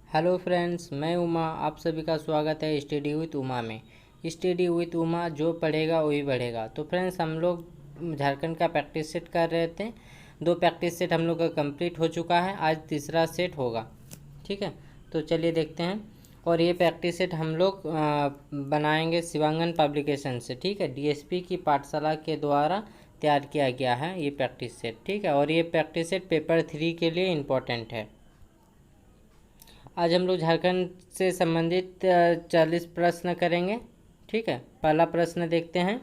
Hello friends, मैं उमा। आप सभी का स्वागत है स्टडी विथ उमा में। स्टडी विथ उमा, जो पढ़ेगा वही बढ़ेगा। तो फ्रेंड्स, हम लोग झारखंड का प्रैक्टिस सेट कर रहे थे। 2 प्रैक्टिस सेट हम लोग का कंप्लीट हो चुका है। आज तीसरा सेट होगा। ठीक है, तो चलिए देखते हैं। और ये प्रैक्टिस सेट हम लोग बनाएंगे शिवांगन पब्लिकेशन से। ठीक है, डीएसपी की पाठशाला के द्वारा तैयार किया गया है ये प्रैक्टिस सेट। ठीक है, और ये प्रैक्टिस सेट पेपर 3 के लिए इम्पोर्टेंट है। आज हम लोग झारखंड से संबंधित 40 प्रश्न करेंगे। ठीक है, पहला प्रश्न देखते हैं।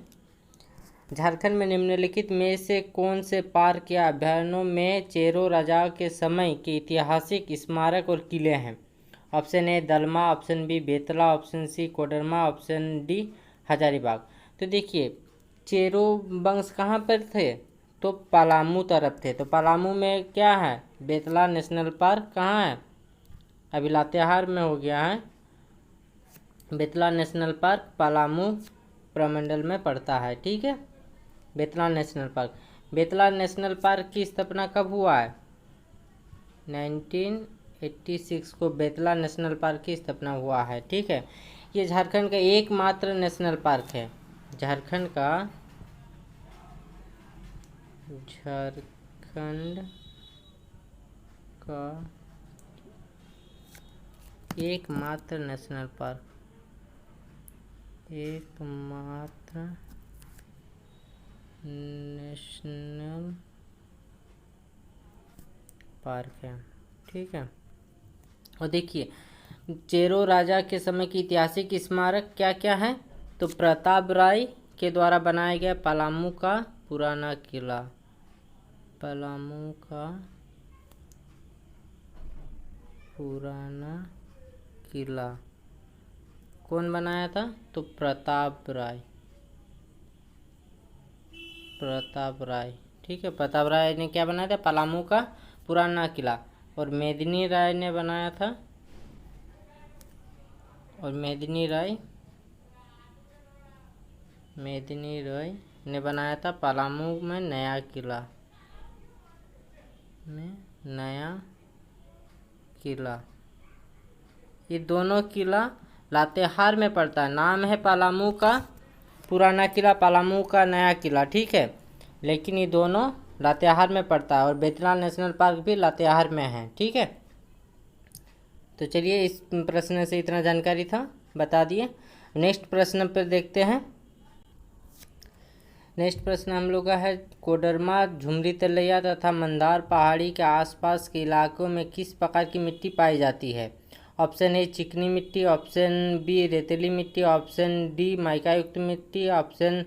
झारखंड में निम्नलिखित में से कौन से पार्क या अभयारण्यों में चेरो राजा के समय के ऐतिहासिक स्मारक और किले हैं? Option A Dalma, option B Betla, option C Koderma, option D Hazaribagh. तो देखिए, चेरो वंश कहाँ पर थे? तो पलामू तरफ थे। तो पलामू में क्या है? बेतला नेशनल पार्क कहाँ है? अभी लातेहार में हो गया है। बेतला नेशनल पार्क पलामू प्रमंडल में पड़ता है। ठीक है, Betla national park. Betla national park की स्थापना कब हुआ है? 1986 को बेतला नेशनल पार्क की स्थापना हुआ है। ठीक है, ये झारखंड का एकमात्र नेशनल पार्क है। झारखंड का एकमात्र नेशनल पार्क, एकमात्र नेशनल पार्क है। ठीक है, और देखिए, चेरो राजा के समय की ऐतिहासिक स्मारक क्या क्या है? तो प्रताप राय के द्वारा बनाया गया पलामू का पुराना किला। पलामू का पुराना किला कौन बनाया था? तो प्रताप राय। प्रताप राय। ठीक है, प्रताप राय ने क्या बनाया था? पलामू का पुराना किला। और मेदिनी राय ने बनाया था, और मेदिनी राय ने बनाया था पलामू में नया किला, ये दोनों किला लातेहार में पड़ता है। नाम है पलामू का पुराना किला, पलामू का नया किला। ठीक है, लेकिन ये दोनों लातेहार में पड़ता है। और बेतला नेशनल पार्क भी लातेहार में है। ठीक है, तो चलिए, इस प्रश्न से इतना जानकारी था, बता दिए। नेक्स्ट प्रश्न पर देखते हैं। नेक्स्ट प्रश्न हम लोग का है, कोडरमा, झुमरी तलैया तथा मंदार पहाड़ी के आसपास के इलाकों में किस प्रकार की मिट्टी पाई जाती है? ऑप्शन ए चिकनी मिट्टी, ऑप्शन बी रेतीली मिट्टी, ऑप्शन डी माइका युक्त मिट्टी, ऑप्शन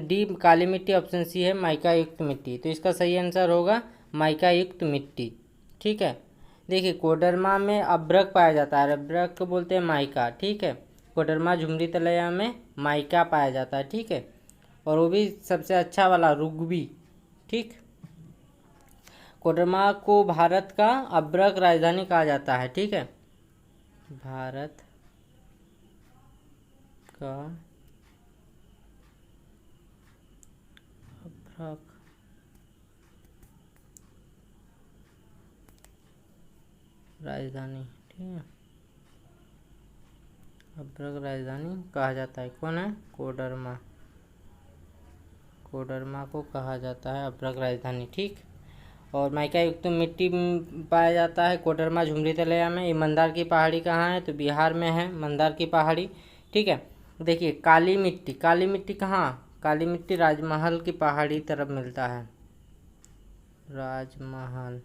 डी काली मिट्टी, ऑप्शन सी है माइका युक्त मिट्टी। तो इसका सही आंसर होगा माइका युक्त मिट्टी। ठीक है, देखिए, कोडरमा में अभ्रक पाया जाता है। अभ्रक को बोलते हैं माइका। ठीक है, कोडरमा झुमरी तलैया में माइका पाया जाता है। ठीक है, और वो भी सबसे अच्छा वाला रुगबी। ठीक, कोडरमा को भारत का अभ्रक राजधानी कहा जाता है। ठीक है, भारत का अभ्रक राजधानी। ठीक है, अभ्रक राजधानी कहा जाता है। कौन है? कोडरमा। कोडरमा को कहा जाता है अभ्रक राजधानी। ठीक, और माइका युक्त मिट्टी पाया जाता है कोडरमा झुमरी तलैया में। ये मंदार की पहाड़ी कहाँ है? तो बिहार में है मंदार की पहाड़ी। ठीक है, देखिए, काली मिट्टी। काली मिट्टी कहाँ? काली मिट्टी राजमहल की पहाड़ी तरफ मिलता है। राजमहल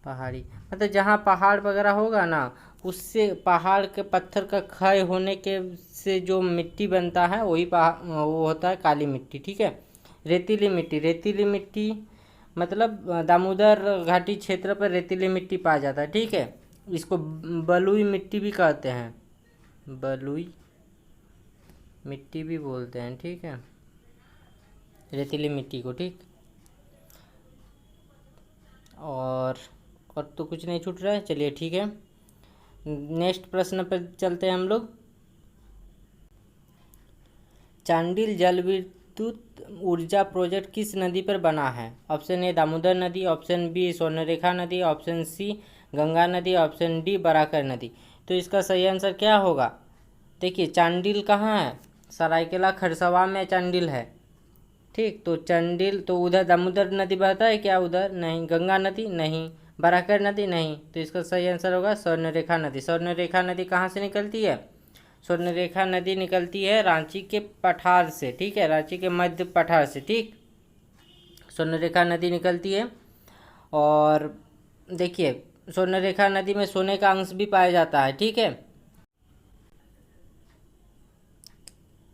पहाड़ी मतलब जहाँ पहाड़ वगैरह होगा ना, उससे पहाड़ के पत्थर का क्षय होने के से जो मिट्टी बनता है वही वो होता है काली मिट्टी। ठीक है, रेतीली मिट्टी। रेतीली मिट्टी मतलब दामोदर घाटी क्षेत्र पर रेतीली मिट्टी पाया जाता है। ठीक है, इसको बलुई मिट्टी भी कहते हैं, बलुई मिट्टी भी बोलते हैं। ठीक है, रेतीली मिट्टी को। ठीक, और तो कुछ नहीं छूट रहा है। चलिए, ठीक है, नेक्स्ट प्रश्न पर चलते हैं हम लोग। चांडिल जल विद्युत ऊर्जा प्रोजेक्ट किस नदी पर बना है? ऑप्शन ए दामोदर नदी, ऑप्शन बी स्वर्णरेखा नदी, ऑप्शन सी गंगा नदी, ऑप्शन डी बराकर नदी। तो इसका सही आंसर क्या होगा? देखिए चांडिल कहाँ है? सरायकेला खरसावां में चांडिल है। ठीक, तो चांडिल तो उधर दामोदर नदी बहता है क्या? उधर नहीं। गंगा नदी नहीं। बराकर नदी नहीं। तो इसका सही आंसर होगा स्वर्णरेखा नदी। स्वर्णरेखा नदी कहाँ से निकलती है? स्वर्णरेखा नदी निकलती है रांची के पठार से। ठीक है, रांची के मध्य पठार से। ठीक, स्वर्णरेखा नदी निकलती है। और देखिए स्वर्णरेखा नदी में सोने का अंश भी पाया जाता है। ठीक है,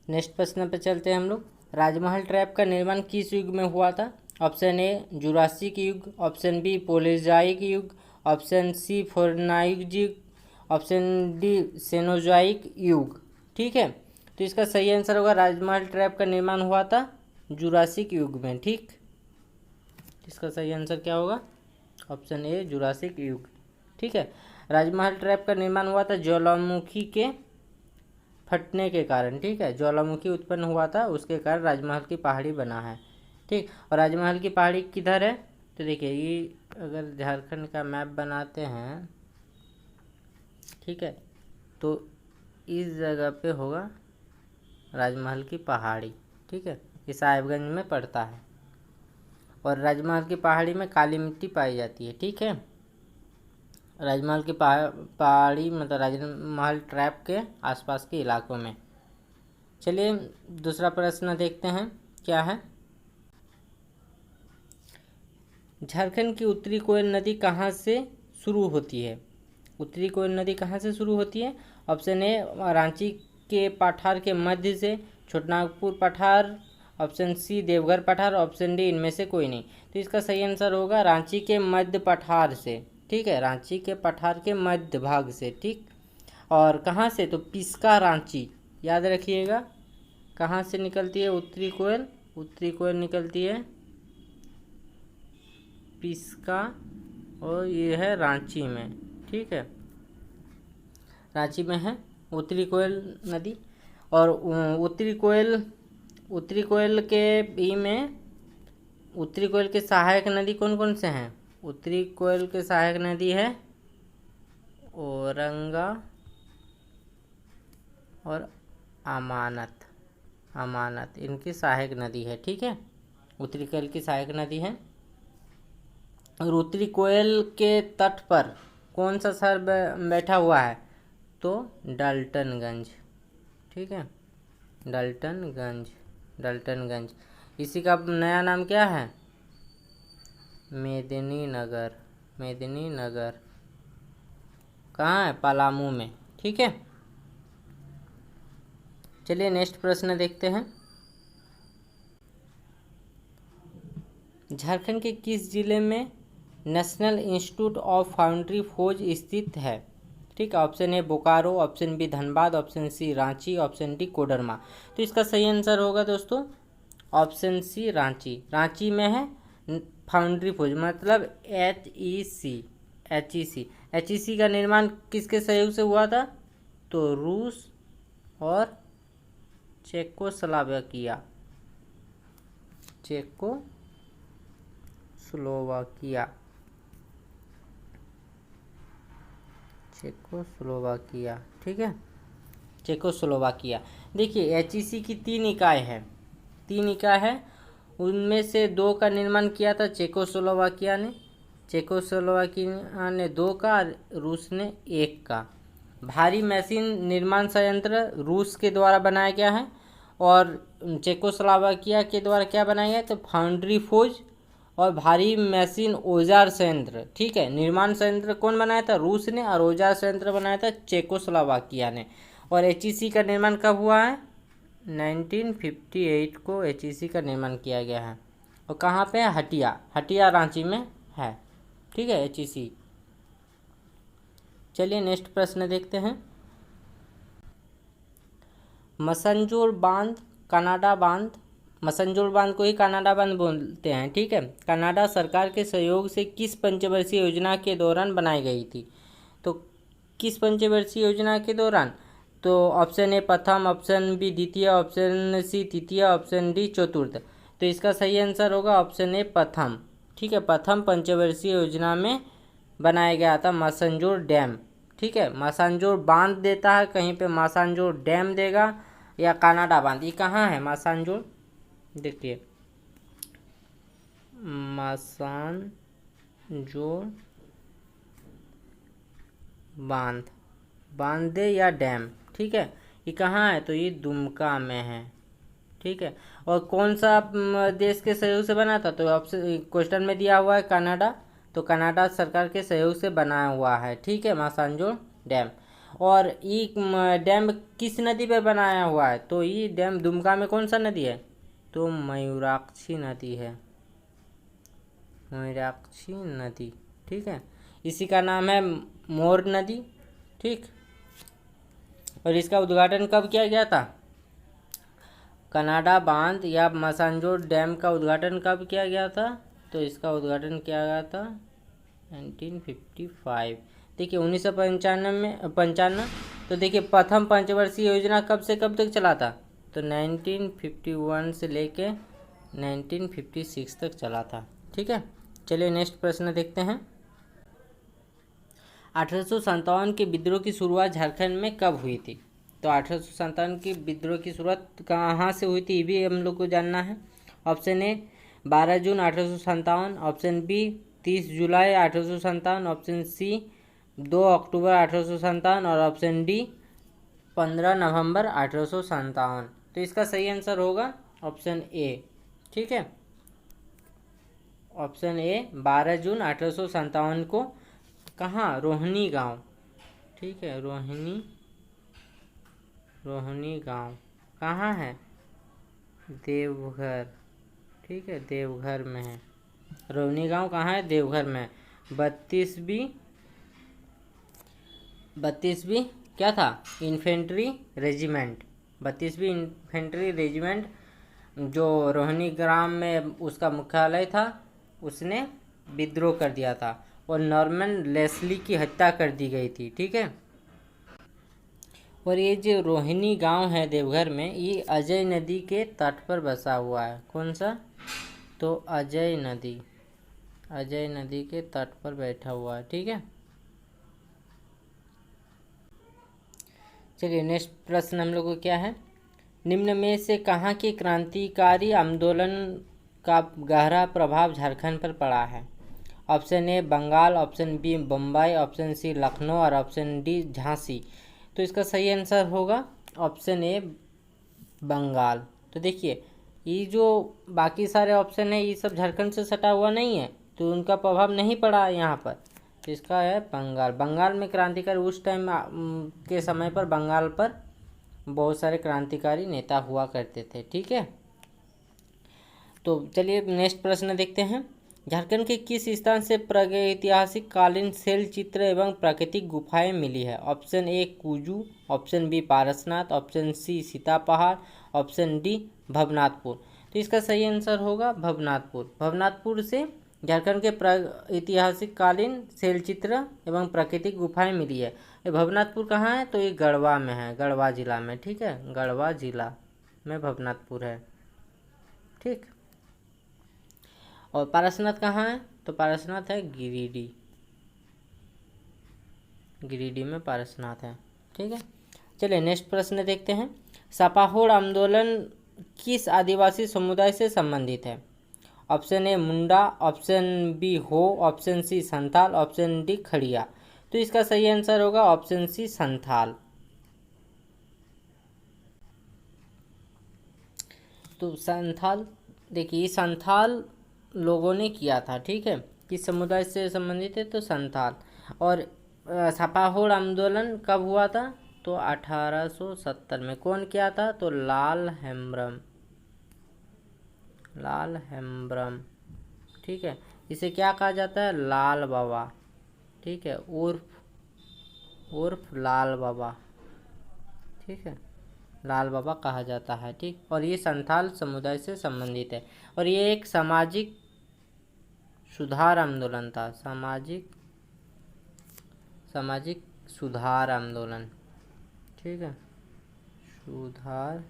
नेक्स्ट प्रश्न पे चलते हैं हम लोग। राजमहल ट्रैप का निर्माण किस युग में हुआ था? ऑप्शन ए जुरासिक युग, ऑप्शन बी पोलेजाइक युग, ऑप्शन सी फोर्नाइक युग, ऑप्शन डी सेनोजोइक युग। ठीक है, तो इसका सही आंसर होगा राजमहल ट्रैप का निर्माण हुआ था जुरासिक युग में। ठीक, इसका सही आंसर क्या होगा? ऑप्शन ए जुरासिक युग। ठीक है, राजमहल ट्रैप का निर्माण हुआ था ज्वालामुखी के फटने के कारण। ठीक है, ज्वालामुखी उत्पन्न हुआ था, उसके कारण राजमहल की पहाड़ी बना है। ठीक, और राजमहल की पहाड़ी किधर है? तो देखिए ये अगर झारखंड का मैप बनाते हैं, ठीक है, तो इस जगह पे होगा राजमहल की पहाड़ी। ठीक है, ये साहिबगंज में पड़ता है और राजमहल की पहाड़ी में काली मिट्टी पाई जाती है। ठीक है, राजमहल की पहाड़ी मतलब राजमहल ट्रैप के आसपास के इलाकों में। चलिए दूसरा प्रश्न देखते हैं क्या है। झारखंड की उत्तरी कोयल नदी कहाँ से शुरू होती है? उत्तरी कोयल नदी कहाँ से शुरू होती है? ऑप्शन ए रांची के पठार के मध्य से, छोटानागपुर पठार, ऑप्शन सी देवघर पठार, ऑप्शन डी इनमें से कोई नहीं। तो इसका सही आंसर होगा रांची के मध्य पठार से। ठीक है, रांची के पठार के मध्य भाग से। ठीक, और कहाँ से? तो पिस्का रांची, याद रखिएगा। कहाँ से निकलती है उत्तरी कोयल? उत्तरी कोयल निकलती है पिस्का और ये है रांची में। ठीक है, रांची में है उत्तरी कोयल नदी। और उत्तरी कोयल के भी में उत्तरी कोयल के सहायक नदी कौन कौन से हैं? उत्तरी कोयल के सहायक नदी है औरंगा और अमानत। इनकी सहायक नदी है। ठीक है, उत्तरी कोयल की सहायक नदी है। और उत्तरी कोयल के तट पर कौन सा शहर बैठा हुआ है? तो डाल्टनगंज। ठीक है, डाल्टनगंज। इसी का नया नाम क्या है? मेदिनीनगर। कहाँ है? पलामू में। ठीक है, चलिए नेक्स्ट प्रश्न देखते हैं। झारखंड के किस जिले में नेशनल इंस्टीट्यूट ऑफ फाउंड्री फौज स्थित है? ठीक है, option A Bokaro, option B Dhanbad, option C Ranchi, option D Koderma. तो इसका सही आंसर होगा दोस्तों ऑप्शन सी रांची। रांची में है फाउंड्री फौज, मतलब HEC का निर्माण किसके सहयोग से हुआ था? तो रूस और चेकोस्लोवाकिया। ठीक है, चेकोस्लोवाकिया। देखिए HEC की 3 इकाई है। उनमें से 2 का निर्माण किया था चेकोस्लोवाकिया ने 2 का, रूस ने 1 का। भारी मशीन निर्माण संयंत्र रूस के द्वारा बनाया गया है और चेकोस्लोवाकिया के द्वारा क्या बनाया गया? तो फाउंड्री फौज और भारी मशीन औजार संयंत्र। ठीक है, निर्माण संयंत्र कौन बनाया था? रूस ने, और औजार संयंत्र बनाया था चेकोस्लोवाकिया ने। और HEC का निर्माण कब हुआ है? 1958 को HEC का निर्माण किया गया है। और कहाँ पे है? हटिया रांची में है। ठीक है, HEC। चलिए नेक्स्ट प्रश्न देखते हैं। मसंजोर बांध, कनाडा बांध, मसंजोर बांध को ही कनाडा बांध बोलते हैं। ठीक है, कनाडा सरकार के सहयोग से किस पंचवर्षीय योजना के दौरान बनाई गई थी? तो किस पंचवर्षीय योजना के दौरान? तो ऑप्शन ए प्रथम, ऑप्शन बी द्वितीय, ऑप्शन सी तृतीय, ऑप्शन डी चतुर्थ। तो इसका सही आंसर होगा ऑप्शन ए प्रथम। ठीक है, प्रथम पंचवर्षीय योजना में बनाया गया था? मासांजोर डैम। ठीक है, मासांजोर बांध देता है कहीं पे, मासांजोर डैम देगा, या कनाडा बांध। ये कहाँ है मासांजोर? देखिए, मासांजोर बांध, बांध दे या डैम। ठीक है, ये कहाँ है? तो ये दुमका में है। ठीक है, और कौन सा देश के सहयोग से बना था? तो ऑप्शन क्वेश्चन में दिया हुआ है कनाडा, तो कनाडा सरकार के सहयोग से बनाया हुआ है। ठीक है, मासांजोर डैम। और ये डैम किस नदी पे बनाया हुआ है? तो ये डैम दुमका में कौन सा नदी है? तो मयूराक्षी नदी है, मयूराक्षी नदी। ठीक है, इसी का नाम है मोर नदी। ठीक, और इसका उद्घाटन कब किया गया था? कनाडा बांध या मासांजोर डैम का उद्घाटन कब किया गया था? तो इसका उद्घाटन किया गया था 1955। देखिए 1995 तो देखिए प्रथम पंचवर्षीय योजना कब से कब तक चला था? तो 1951 से लेके 1956 तक चला था। ठीक है, चलिए नेक्स्ट प्रश्न देखते हैं। 1857 के विद्रोह की शुरुआत झारखंड में कब हुई थी? तो 1857 की विद्रोह की शुरुआत कहाँ से हुई थी, ये भी हम लोग को जानना है। ऑप्शन ए 12 जून 1857, ऑप्शन बी 30 जुलाई 1857, ऑप्शन सी 2 अक्टूबर 1857 और ऑप्शन डी 15 नवंबर 1857। तो इसका सही आंसर होगा ऑप्शन ए। ठीक है, ऑप्शन ए 12 जून 1857 को कहाँ? रोहिणी गांव। ठीक है, रोहिणी गांव कहाँ है? देवघर। ठीक है, देवघर में है। रोहिणी गांव कहाँ है? देवघर में। 32वीं क्या था? Infantry regiment. 32वीं इन्फेंट्री रेजिमेंट जो रोहिणी ग्राम में उसका मुख्यालय था, उसने विद्रोह कर दिया था और नॉर्मन लेस्ली की हत्या कर दी गई थी। ठीक है, और ये जो रोहिणी गांव है देवघर में, ये अजय नदी के तट पर बसा हुआ है। कौन सा? तो अजय नदी के तट पर बैठा हुआ है। ठीक है, चलिए नेक्स्ट प्रश्न हम लोग को क्या है? निम्न में से कहाँ के क्रांतिकारी आंदोलन का गहरा प्रभाव झारखंड पर पड़ा है? Option A Bengal, option B Bombay, option C Lucknow और ऑप्शन डी झांसी। तो इसका सही आंसर होगा ऑप्शन ए बंगाल। तो देखिए ये जो बाकी सारे ऑप्शन है ये सब झारखंड से सटा हुआ नहीं है, तो उनका प्रभाव नहीं पड़ा यहाँ पर। तो इसका है बंगाल। बंगाल में क्रांतिकारी उस टाइम के समय पर बंगाल पर बहुत सारे क्रांतिकारी नेता हुआ करते थे। ठीक है, तो चलिए नेक्स्ट प्रश्न देखते हैं। झारखंड के किस स्थान से प्रागैतिहासिक कालीन शैल चित्र एवं प्राकृतिक गुफाएं मिली है? Option A Kuju, option B Parasnath, option C Sita Pahar, option D Bhavnathpur. तो इसका सही आंसर होगा भवनाथपुर। भवनाथपुर से झारखंड के प्रागैतिहासिक कालीन शैल चित्र एवं प्राकृतिक गुफाएं मिली है। ये भवनाथपुर कहाँ है? तो ये गढ़वा में है, गढ़वा जिला में। ठीक है, गढ़वा जिला में भवनाथपुर है। ठीक, और पारसनाथ कहाँ है? तो पारसनाथ है गिरिडीह, गिरिडीह में पारसनाथ है। ठीक है, चलिए नेक्स्ट प्रश्न देखते हैं। सपाहोड़ आंदोलन किस आदिवासी समुदाय से संबंधित है? Option A Munda, option B Ho, option C Santhal, option D Kharia. तो इसका सही आंसर होगा ऑप्शन सी संथाल। तो संथाल, देखिए संथाल लोगों ने किया था। ठीक है, किस समुदाय से संबंधित है? तो संथाल। और सपाहोड़ आंदोलन कब हुआ था? तो 1870 में। कौन किया था? तो लाल हेम्ब्रम। ठीक है, इसे क्या कहा जाता है? लाल बाबा। ठीक है, उर्फ लाल बाबा। ठीक है, लाल बाबा कहा जाता है। ठीक, और ये संथाल समुदाय से संबंधित है और ये एक सामाजिक सुधार आंदोलन था। सामाजिक सुधार आंदोलन। ठीक है, सुधार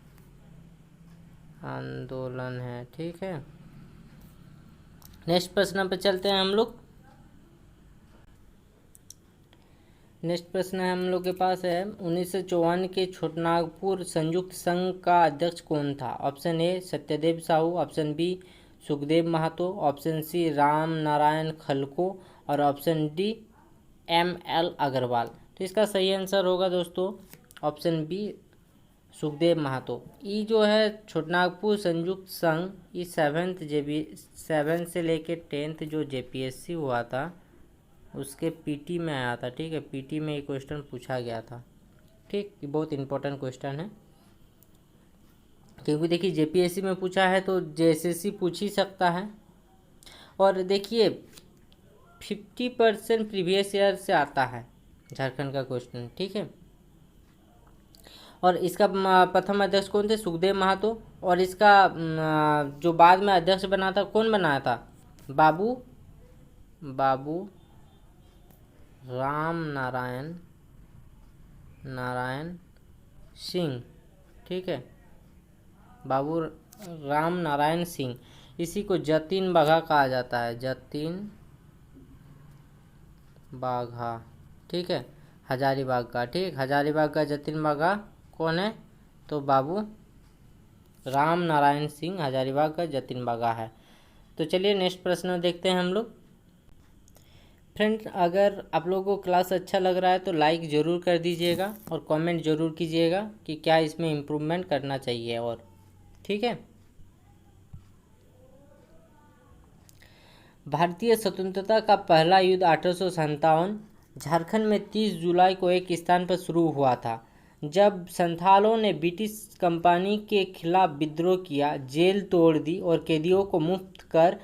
आंदोलन है। ठीक है, नेक्स्ट प्रश्न पर चलते हैं हम लोग। नेक्स्ट प्रश्न है हम लोग के पास है 1954 के छोटानागपुर संयुक्त संघ का अध्यक्ष कौन था? Option A Satyadev Sahu, option B Sukhdev Mahto, option C Ram Narayan खलको और ऑप्शन डी ML अग्रवाल। तो इसका सही आंसर होगा दोस्तों ऑप्शन बी सुखदेव महतो। ये जो है छोटानागपुर संयुक्त संघ ये 7 से लेके 10th जो JPSC हुआ था उसके PT में आया था। ठीक है, PT में ये क्वेश्चन पूछा गया था। ठीक, ये बहुत इंपॉर्टेंट क्वेश्चन है क्योंकि देखिए JPSC में पूछा है तो JSSC पूछ ही सकता है। और देखिए 50% प्रीवियस ईयर से आता है झारखंड का क्वेश्चन। ठीक है, और इसका प्रथम अध्यक्ष कौन थे? सुखदेव महतो। और इसका जो बाद में अध्यक्ष बना था कौन बनाया था? बाबू राम नारायण सिंह। ठीक है, बाबू राम नारायण सिंह। इसी को जतिन बाघा कहा जाता है, जतिन बाघा। ठीक है, हजारीबाग का। ठीक, हजारीबाग का जतिन बाघा कौन है? तो बाबू राम नारायण सिंह हजारीबाग का जतिन बाघा है। तो चलिए नेक्स्ट प्रश्न देखते हैं हम लोग। फ्रेंड्स, अगर आप लोगों को क्लास अच्छा लग रहा है तो लाइक ज़रूर कर दीजिएगा और कमेंट ज़रूर कीजिएगा कि क्या इसमें इम्प्रूवमेंट करना चाहिए। और ठीक है, भारतीय स्वतंत्रता का पहला युद्ध 1857 झारखंड में 30 जुलाई को एक स्थान पर शुरू हुआ था जब संथालों ने ब्रिटिश कंपनी के खिलाफ विद्रोह किया, जेल तोड़ दी और कैदियों को मुक्त कर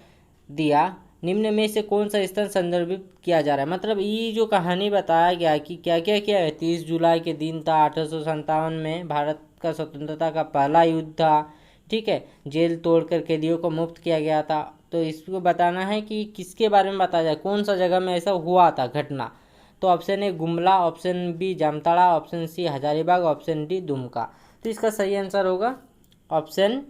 दिया। निम्न में से कौन सा स्थान संदर्भित किया जा रहा है? मतलब ये जो कहानी बताया गया कि क्या क्या किया है। 30 जुलाई के दिन था 1857 में, भारत का स्वतंत्रता का पहला युद्ध था। ठीक है, जेल तोड़कर कैदियों को मुक्त किया गया था। तो इसको बताना है कि किसके बारे में बताया जाए, कौन सा जगह में ऐसा हुआ था घटना। तो option A Gumla, option B Jamtara, option C Hazaribagh, option D Dumka. तो इसका सही आंसर होगा ऑप्शन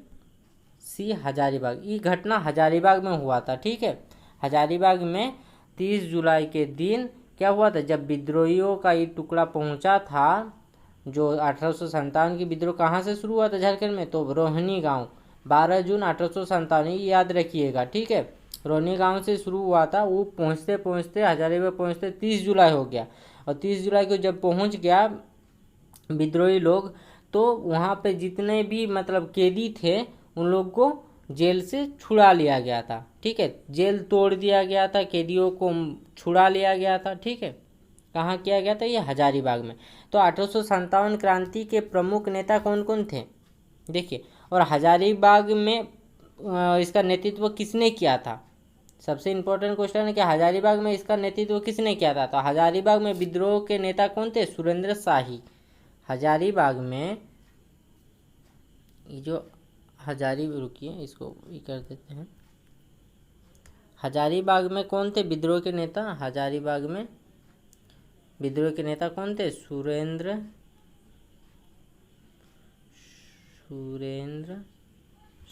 सी हजारीबाग। ये घटना हजारीबाग में हुआ था। ठीक है, हजारीबाग में 30 जुलाई के दिन क्या हुआ था, जब विद्रोहियों का ये टुकड़ा पहुंचा था। जो 1857 की विद्रोह कहाँ से शुरू हुआ था झारखंड में? तो रोहिणी गांव, 12 जून 1857, ये याद रखिएगा। ठीक है, रोहिणी गांव से शुरू हुआ था। वो पहुँचते पहुँचते हजारीबाग पहुँचते 30 जुलाई हो गया। और 30 जुलाई को जब पहुँच गया विद्रोही लोग, तो वहाँ पे जितने भी मतलब कैदी थे उन लोग को जेल से छुड़ा लिया गया था। ठीक है, जेल तोड़ दिया गया था, कैदियों को छुड़ा लिया गया था। ठीक है, कहाँ किया गया था? ये हजारीबाग में। तो 1857 क्रांति के प्रमुख नेता कौन कौन थे देखिए। और हजारीबाग में इसका नेतृत्व किसने किया था? सबसे इम्पोर्टेंट क्वेश्चन है कि हजारीबाग में इसका नेतृत्व किसने किया था? तो हजारीबाग में विद्रोह के नेता कौन थे? सुरेंद्र शाही। हजारीबाग में ये जो रुकिए इसको ये कर देते हैं। हजारीबाग में कौन थे विद्रोह के नेता? हजारीबाग में विद्रोह के नेता कौन थे? सुरेंद्र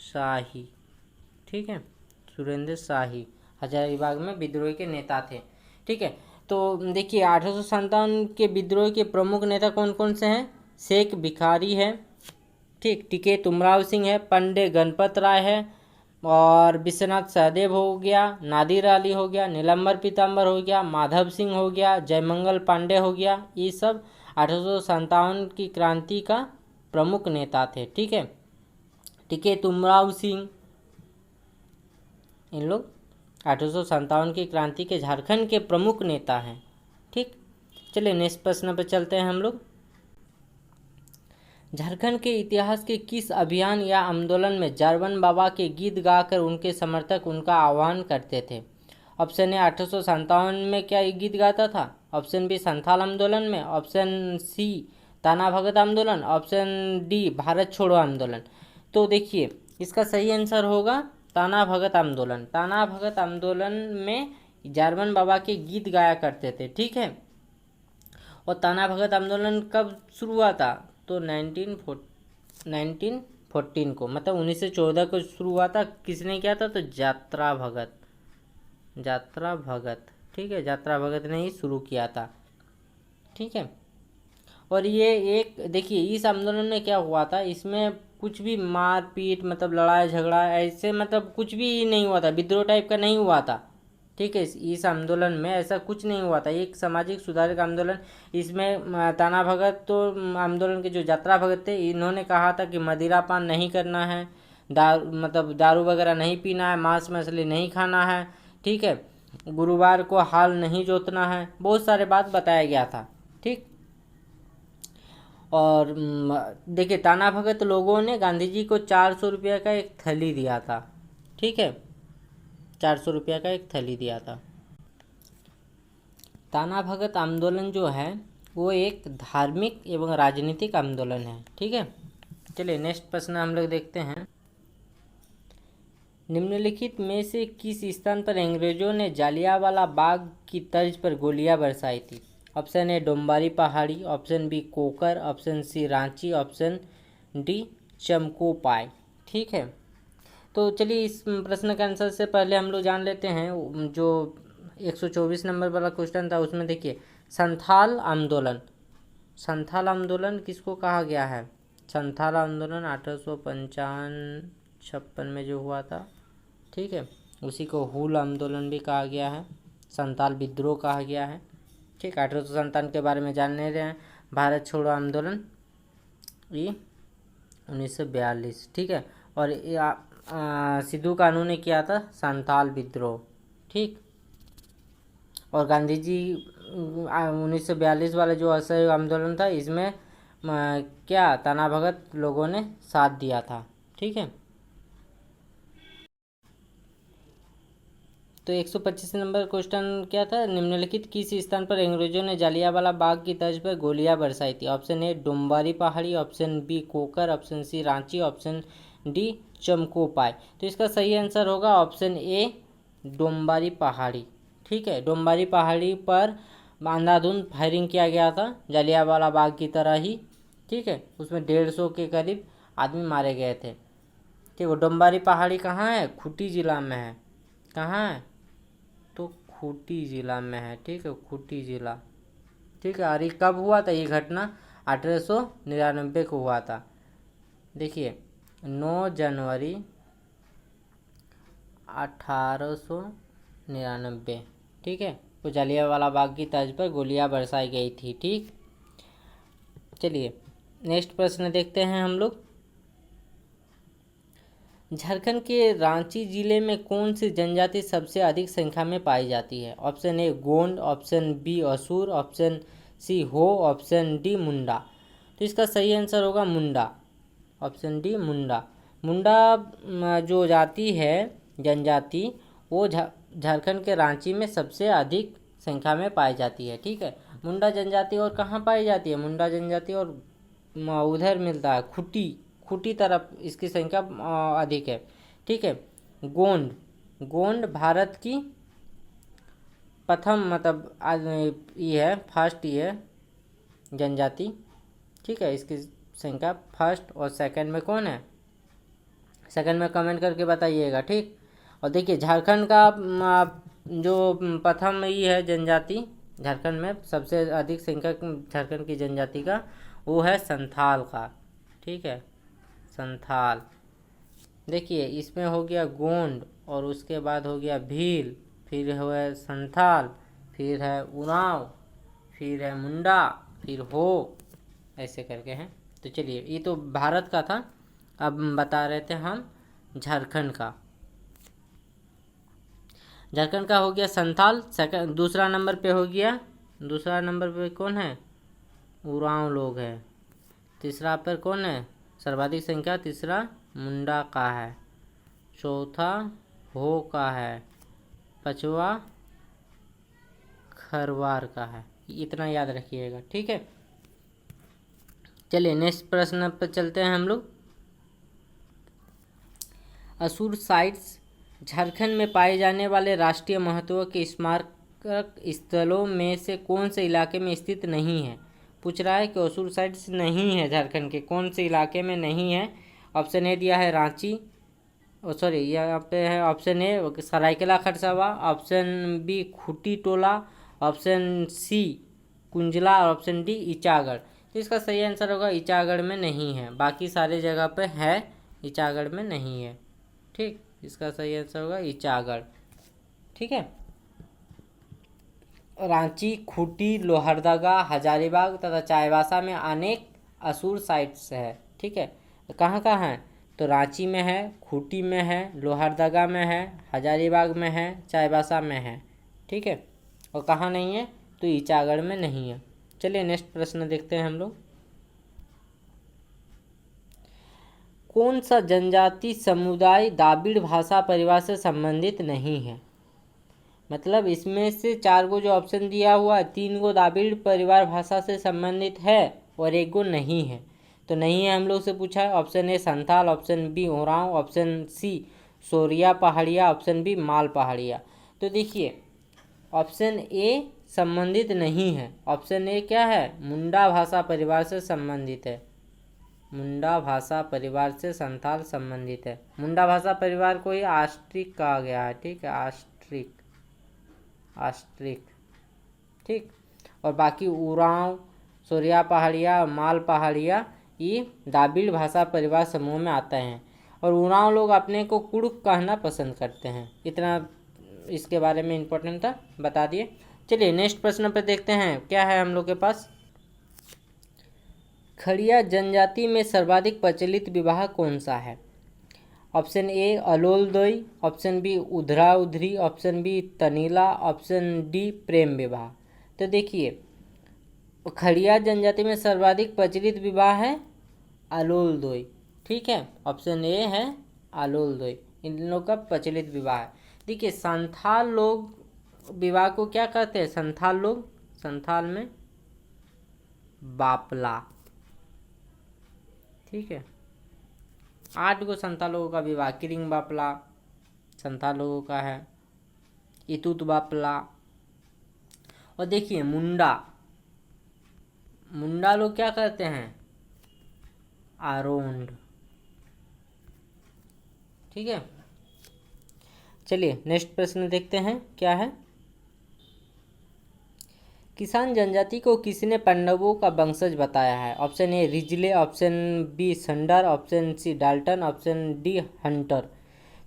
शाही। ठीक है, सुरेंद्र शाही हजारीबाग में विद्रोह के नेता थे। ठीक है, तो देखिए 1857 के विद्रोह के प्रमुख नेता कौन कौन से हैं? शेख भिखारी है, ठीक, टीके तुमराव सिंह है, पंडे गणपत राय है, और विश्वनाथ सहदेव हो गया, नादिर अली हो गया, नीलम्बर पीताम्बर हो गया, माधव सिंह हो गया, जयमंगल पांडे हो गया। ये सब 1857 की क्रांति का प्रमुख नेता थे। ठीक है, टीके तुमराव सिंह, इन लोग 1857 की क्रांति के झारखंड के प्रमुख नेता हैं। ठीक, चलिए नेक्स्ट प्रश्न पर चलते हैं हम लोग। झारखंड के इतिहास के किस अभियान या आंदोलन में जारवन बाबा के गीत गाकर उनके समर्थक उनका आह्वान करते थे? ऑप्शन ए 1857 में क्या ये गीत गाता था, ऑप्शन बी संथाल आंदोलन में, ऑप्शन सी ताना भगत आंदोलन, ऑप्शन डी भारत छोड़ो आंदोलन। तो देखिए इसका सही आंसर होगा ताना भगत आंदोलन। ताना भगत आंदोलन में जारवन बाबा के गीत गाया करते थे। ठीक है, और ताना भगत आंदोलन कब शुरू हुआ था? तो 1914 को, मतलब 1914 को शुरू हुआ था। किसने किया था? तो यात्रा भगत। ठीक है, यात्रा भगत ने ही शुरू किया था। ठीक है। और ये एक देखिए इस आंदोलन में क्या हुआ था, इसमें कुछ भी मारपीट मतलब लड़ाई झगड़ा ऐसे मतलब कुछ भी नहीं हुआ था, विद्रोह टाइप का नहीं हुआ था। ठीक है, इस आंदोलन में ऐसा कुछ नहीं हुआ था, एक सामाजिक सुधार का आंदोलन। इसमें ताना भगत तो आंदोलन के जो यात्रा भगत थे, इन्होंने कहा था कि मदिरा पान नहीं करना है, दारू मतलब दारू वगैरह नहीं पीना है, मांस मछली नहीं खाना है। ठीक है, गुरुवार को हाल नहीं जोतना है, बहुत सारे बात बताया गया था। ठीक। और देखिए ताना भगत लोगों ने गांधी जी को 400 रुपये का एक थैली दिया था। ठीक है, 400 रुपये का एक थैली दिया था। ताना भगत आंदोलन जो है वो एक धार्मिक एवं राजनीतिक आंदोलन है। ठीक है, चलिए नेक्स्ट प्रश्न हम लोग देखते हैं। निम्नलिखित में से किस स्थान पर अंग्रेजों ने जालियांवाला बाग की तर्ज पर गोलियां बरसाई थी? Option A Dombari Pahadi, option B Kokar, option C Ranchi, option D Chamkopai. ठीक है, तो चलिए इस प्रश्न का आंसर से पहले हम लोग जान लेते हैं जो 124 नंबर वाला क्वेश्चन था उसमें देखिए संथाल आंदोलन। संथाल आंदोलन किसको कहा गया है? संथाल आंदोलन 1855 में जो हुआ था। ठीक है, उसी को हूल आंदोलन भी कहा गया है, संथाल विद्रोह कहा गया है। ठीक, 1857 के बारे में जानने रहे हैं। भारत छोड़ो आंदोलन ये 1942। ठीक है, और सिद्धू कानू ने किया था संथाल विद्रोह। ठीक, और गांधी जी 1942 वाला जो असहयोग आंदोलन था इसमें क्या ताना भगत लोगों ने साथ दिया था। ठीक है, तो 125 नंबर क्वेश्चन क्या था? निम्नलिखित किस स्थान पर अंग्रेजों ने जालियांवाला बाग की तर्ज पर गोलियां बरसाई थी? Option A Dombari Pahadi, option B Kokar, option C Ranchi, option D Chamkopai. तो इसका सही आंसर होगा ऑप्शन ए डोम्बारी पहाड़ी। ठीक है, डोम्बारी पहाड़ी पर अंधाधुंध फायरिंग किया गया था जालियांवाला बाग की तरह ही। ठीक है, उसमें 150 के करीब आदमी मारे गए थे। ठीक है, डोम्बारी पहाड़ी कहाँ है? खूंटी जिला में है। कहाँ है? तो खूंटी जिला में है। ठीक है, खूंटी जिला। ठीक है, और ये कब हुआ था ये घटना? 1899 को हुआ था। देखिए 9 जनवरी 1899। ठीक है, वो जालियांवाला बाग की तर्ज पर गोलियां बरसाई गई थी। ठीक, चलिए नेक्स्ट प्रश्न देखते हैं हम लोग। झारखंड के रांची जिले में कौन सी जनजाति सबसे अधिक संख्या में पाई जाती है? Option A Gond, option B Asur, option C Ho, option D मुंडा। तो इसका सही आंसर होगा मुंडा, ऑप्शन डी मुंडा। मुंडा जो जाति है जनजाति वो झारखंड के रांची में सबसे अधिक संख्या में पाई जाती है। ठीक है, मुंडा जनजाति और कहाँ पाई जाती है? मुंडा जनजाति और उधर मिलता है खूंटी, खूंटी तरफ इसकी संख्या अधिक है। ठीक है, गोंड, गोंड भारत की प्रथम मतलब ये है फर्स्ट ये जनजाति। ठीक है, इसकी संख्या फर्स्ट और सेकंड में कौन है? सेकंड में कमेंट करके बताइएगा। ठीक, और देखिए झारखंड का जो प्रथम ये है जनजाति झारखंड में सबसे अधिक संख्या झारखंड की जनजाति का वो है संथाल का। ठीक है, संथाल। देखिए इसमें हो गया गोंड और उसके बाद हो गया भील, फिर हुआ संथाल, फिर है उरांव, फिर है मुंडा, फिर हो, ऐसे करके हैं। तो चलिए ये तो भारत का था, अब बता रहे थे हम झारखंड का। झारखंड का हो गया संथाल, सेकंड दूसरा नंबर पे हो गया, दूसरा नंबर पे कौन है? उरांव लोग है। तीसरा पर कौन है? सर्वाधिक संख्या तीसरा मुंडा का है, चौथा हो का है, पांचवा खरवार का है। इतना याद रखिएगा। ठीक है, चलिए नेक्स्ट प्रश्न पर चलते हैं हम लोग। असुर साइट्स झारखंड में पाए जाने वाले राष्ट्रीय महत्व के स्मारक स्थलों में से कौन से इलाके में स्थित नहीं है? पूछ रहा है कि असुर साइट्स नहीं है झारखंड के कौन से इलाके में नहीं है। ऑप्शन ए दिया है रांची, सॉरी यहाँ पे है option A Seraikela Kharsawan, option B Khunti Tola, option C Kunjla और ऑप्शन डी ईचागढ़। तो इसका सही आंसर होगा ईचागढ़ में नहीं है, बाकी सारे जगह पे है, ईचागढ़ में नहीं है। ठीक, इसका सही आंसर होगा ईचागढ़। ठीक है। रांची, खूंटी, लोहरदगा, हजारीबाग तथा चाईबासा में अनेक असुर साइट्स है। ठीक है, तो कहाँ कहाँ है? तो रांची में है, खूंटी में है, लोहरदगा में है, हजारीबाग में है, चाईबासा में है। ठीक है, और कहाँ नहीं है? तो ईचागढ़ में नहीं है। चलिए नेक्स्ट प्रश्न देखते हैं हम लोग। कौन सा जनजाति समुदाय द्राविड़ भाषा परिवार से संबंधित नहीं है? मतलब इसमें से 4 गो जो ऑप्शन दिया हुआ है, 3 गो द्राविड़ परिवार भाषा से संबंधित है और 1 गो नहीं है। तो नहीं है हम लोग से पूछा है। Option A Santhal, option B Oraon, option C Sauria Paharia, option B Mal Paharia. तो देखिए ऑप्शन ए संबंधित नहीं है। ऑप्शन ए क्या है? मुंडा भाषा परिवार से संबंधित है। मुंडा भाषा परिवार से संथाल संबंधित है। मुंडा भाषा परिवार को ही आस्ट्रिक कहा गया है। ठीक है, आस्ट्रिक, आस्ट्रिक। ठीक, और बाकी उरांव, सोरिया पहाड़िया और माल पहाड़िया ये द्राविड़ भाषा परिवार समूह में आते हैं। और उरांव लोग अपने को कुड़ुक कहना पसंद करते हैं। इतना इसके बारे में इम्पोर्टेंट था, बता दिए। चलिए नेक्स्ट प्रश्न पे देखते हैं क्या है हम लोग के पास। खड़िया जनजाति में सर्वाधिक प्रचलित विवाह कौन सा है? Option A Alol Doi, option B Udhra Udhri, option B Tanila, option D प्रेम विवाह। तो देखिए खड़िया जनजाति में सर्वाधिक प्रचलित विवाह है अलोल दोई। ठीक है, ऑप्शन ए है अलोल दोई, इन लोग का प्रचलित विवाह है। देखिए संथाल लोग विवाह को क्या कहते हैं? संथाल लोग, संथाल में बापला। ठीक है, 8 गो संथाल लोगों का विवाह, किरिंग बापला संथाल लोगों का है, इतुत बापला। और देखिए मुंडा, मुंडा लोग क्या कहते हैं? आरोंड। ठीक है, चलिए नेक्स्ट प्रश्न देखते हैं क्या है। किसान जनजाति को किसने पांडवों का वंशज बताया है? Option A Risley, option B Sunder, option C Dalton, option D Hunter.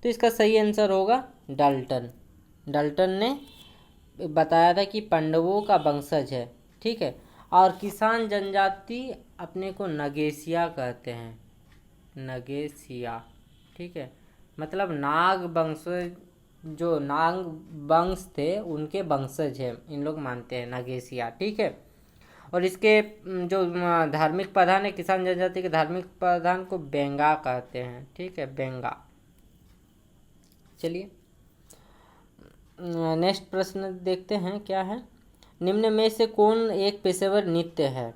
तो इसका सही आंसर होगा डाल्टन। डाल्टन ने बताया था कि पांडवों का वंशज है। ठीक है, और किसान जनजाति अपने को नगेशिया कहते हैं, नगेशिया। ठीक है, मतलब नाग वंशज, जो नाग वंश थे उनके वंशज है इन लोग मानते हैं, नगेशिया। ठीक है, और इसके जो धार्मिक प्रधान है, किसान जनजाति के धार्मिक प्रधान को बेंगा कहते हैं। ठीक है, बेंगा। चलिए नेक्स्ट प्रश्न देखते हैं क्या है। निम्न में से कौन एक पेशेवर नृत्य है?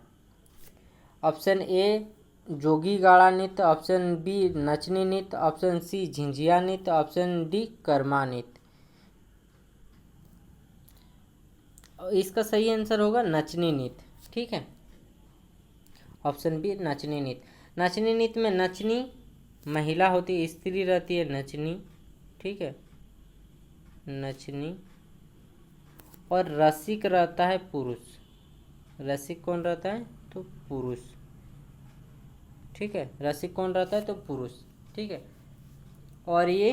ऑप्शन ए जोगी गाड़ा नृत्य, ऑप्शन बी नचनी नृत्य, ऑप्शन सी झिंझिया नृत्य, ऑप्शन डी कर्मा नृत्य। इसका सही आंसर होगा नचनी नृत्य। ठीक है, ऑप्शन बी नचनी नृत्य। नचनी नृत्य में नचनी महिला होती है, स्त्री रहती है नचनी। ठीक है, नचनी, और रसिक रहता है पुरुष। रसिक कौन रहता है? तो पुरुष। ठीक है, रसिक कौन रहता है? तो पुरुष। ठीक है, और ये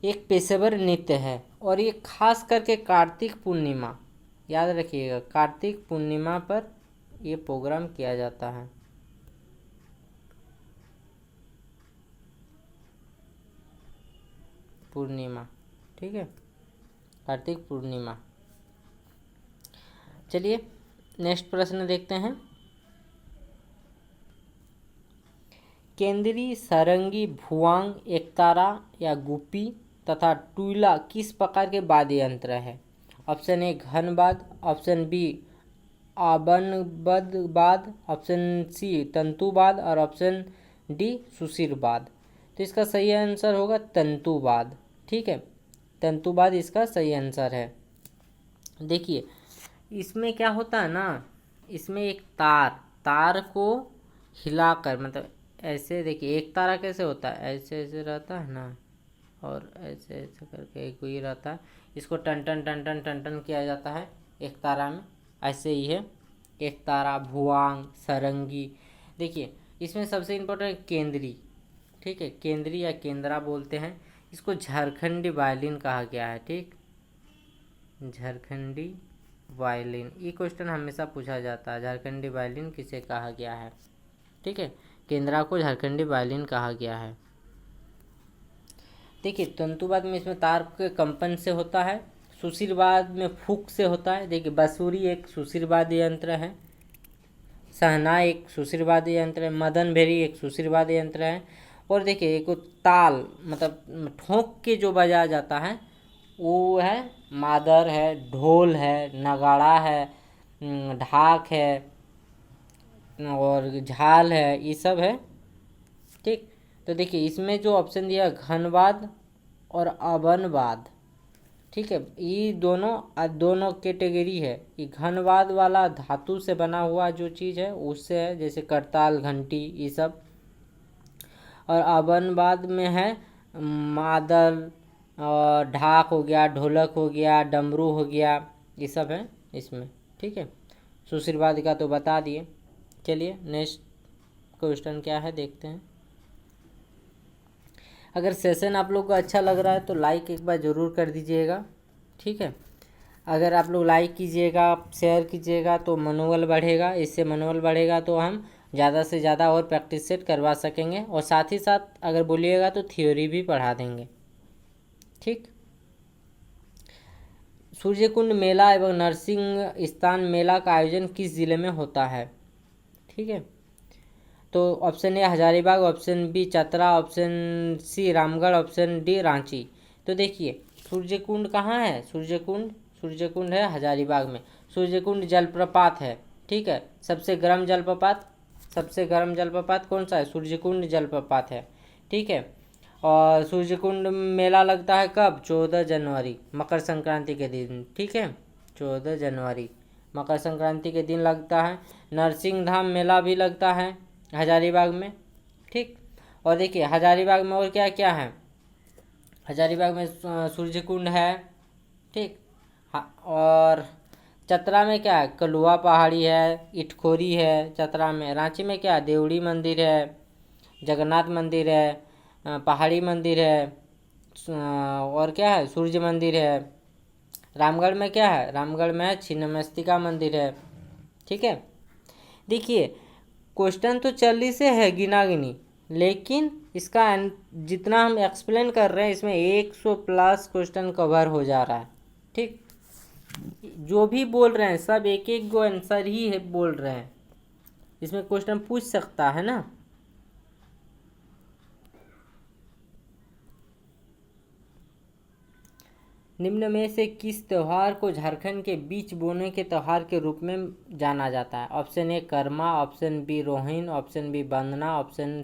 एक पेशेवर नृत्य है, और ये खास करके कार्तिक पूर्णिमा, याद रखिएगा कार्तिक पूर्णिमा पर ये प्रोग्राम किया जाता है। पूर्णिमा, ठीक है, कार्तिक पूर्णिमा। चलिए नेक्स्ट प्रश्न देखते हैं। केंद्रीय सारंगी, भुआंग, एकतारा या गुपी तथा टुइला किस प्रकार के वाद्य यंत्र है? ऑप्शन ए घनवाद, ऑप्शन बी आबनबद, ऑप्शन सी तंतुवाद और ऑप्शन डी सुशिरवाद। तो इसका सही आंसर होगा तंतुवाद। ठीक है, तंतुवाद इसका सही आंसर है। देखिए इसमें क्या होता है ना, इसमें एक तार को हिलाकर, मतलब ऐसे देखिए एक तारा कैसे होता है, ऐसे ऐसे रहता है ना, और ऐसे ऐसे करके एक ही रहता है। इसको टन टन टन टन टन टन किया जाता है एक तारा में, ऐसे ही है, एकतारा, भुआंग, सरंगी। देखिए इसमें सबसे इम्पोर्टेंट केंद्री, ठीक है, केंद्री या केंद्रा बोलते हैं। इसको झारखंडी वायलिन कहा गया है, ठीक, झारखंडी वायलिन। ये क्वेश्चन हमेशा पूछा जाता है, झारखंडी वायलिन किसे कहा गया है, ठीक है, केंद्रा को झारखंडी वायलिन कहा गया है। देखिए तंतुवाद में इसमें तार के कंपन से होता है, सुशीरवाद में फूंक से होता है। देखिए बांसुरी एक सुशीरवाद्य यंत्र है, शहनाई एक सुशीरवाद्य यंत्र है, मदन भेरी एक सुशीरवाद्य यंत्र है। और देखिए एक ताल मतलब ठोंक के जो बजाया जाता है वो है मादर है, ढोल है, नगाड़ा है, ढाक है और झाल है, ये सब है, ठीक। तो देखिए इसमें जो ऑप्शन दिया घनवाद और अवनवाद, ठीक है, ये दोनों कैटेगरी है। ये घनवाद वाला धातु से बना हुआ जो चीज़ है उससे है, जैसे करताल, घंटी, ये सब। और अवनवाद में है मादल और ढाक हो गया, ढोलक हो गया, डमरू हो गया, ये सब है इसमें, ठीक है। सुशीरवाद का तो बता दिए। चलिए नेक्स्ट क्वेश्चन क्या है देखते हैं। अगर सेशन आप लोग को अच्छा लग रहा है तो लाइक एक बार ज़रूर कर दीजिएगा, ठीक है। अगर आप लोग लाइक कीजिएगा, शेयर कीजिएगा तो मनोबल बढ़ेगा, इससे मनोबल बढ़ेगा तो हम ज़्यादा से ज़्यादा और प्रैक्टिस सेट करवा सकेंगे। और साथ ही साथ अगर बोलिएगा तो थ्योरी भी पढ़ा देंगे, ठीक। सूर्यकुंड मेला एवं नरसिंह स्थान मेला का आयोजन किस जिले में होता है, ठीक है। तो option A Hazaribagh, option B Chatra, option C Ramgarh, option D Ranchi. तो देखिए सूर्यकुंड कहाँ है, सूर्यकुंड है हजारीबाग में। सूर्यकुंड जलप्रपात है, ठीक है, सबसे गर्म जलप्रपात कौन सा है, सूर्यकुंड जलप्रपात है, ठीक है। और सूर्यकुंड मेला लगता है कब, 14 जनवरी मकर संक्रांति के दिन, ठीक है, 14 जनवरी मकर संक्रांति के दिन लगता है। नरसिंह धाम मेला भी लगता है हजारीबाग में, ठीक। और देखिए हजारीबाग में और क्या क्या है, हजारीबाग में सूर्यकुंड है, ठीक। और चतरा में क्या है, कलुआ पहाड़ी है, इटखोरी है चतरा में। रांची में क्या है, देवड़ी मंदिर है, जगन्नाथ मंदिर है, पहाड़ी मंदिर है, और क्या है, सूर्य मंदिर है। रामगढ़ में क्या है, रामगढ़ में छिन्नमस्तिका मंदिर है, ठीक है। देखिए क्वेश्चन तो 40 से है गिना गिनी, लेकिन इसका जितना हम एक्सप्लेन कर रहे हैं इसमें 100+ क्वेश्चन कवर हो जा रहा है, ठीक। जो भी बोल रहे हैं सब एक एक गो आंसर ही है बोल रहे हैं, इसमें क्वेश्चन पूछ सकता है ना। निम्न में से किस त्यौहार को झारखंड के बीच बोने के त्यौहार के रूप में जाना जाता है। Option A Karma, option B Rohin, option B Vandana, option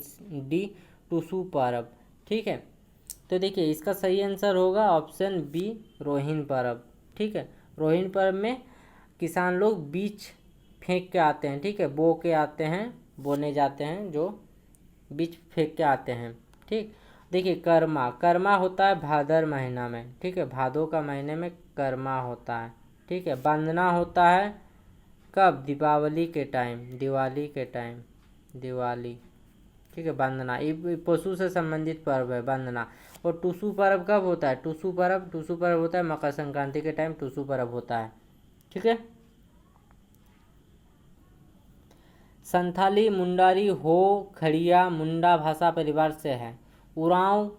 D Tusu पर्व, ठीक है। तो देखिए इसका सही आंसर होगा ऑप्शन बी रोहिन पर्व, ठीक है। रोहिन पर्व में किसान लोग बीज फेंक के आते हैं, ठीक है, बो के आते हैं, बोने जाते हैं, जो बीज फेंक के आते हैं, ठीक। देखिए कर्मा होता है भादर महीना में, ठीक है, भादो का महीने में कर्मा होता है, ठीक है। वंदना होता है कब, दीपावली के टाइम, दिवाली के टाइम, दिवाली, ठीक है। वंदना ये पशु से संबंधित पर्व है वंदना। और टुसु पर्व कब होता है, टुसु पर्व होता है मकर संक्रांति के टाइम टुसु पर्व होता है, ठीक है। संथाली, मुंडारी, हो, खड़िया मुंडा भाषा परिवार से है। उरांव,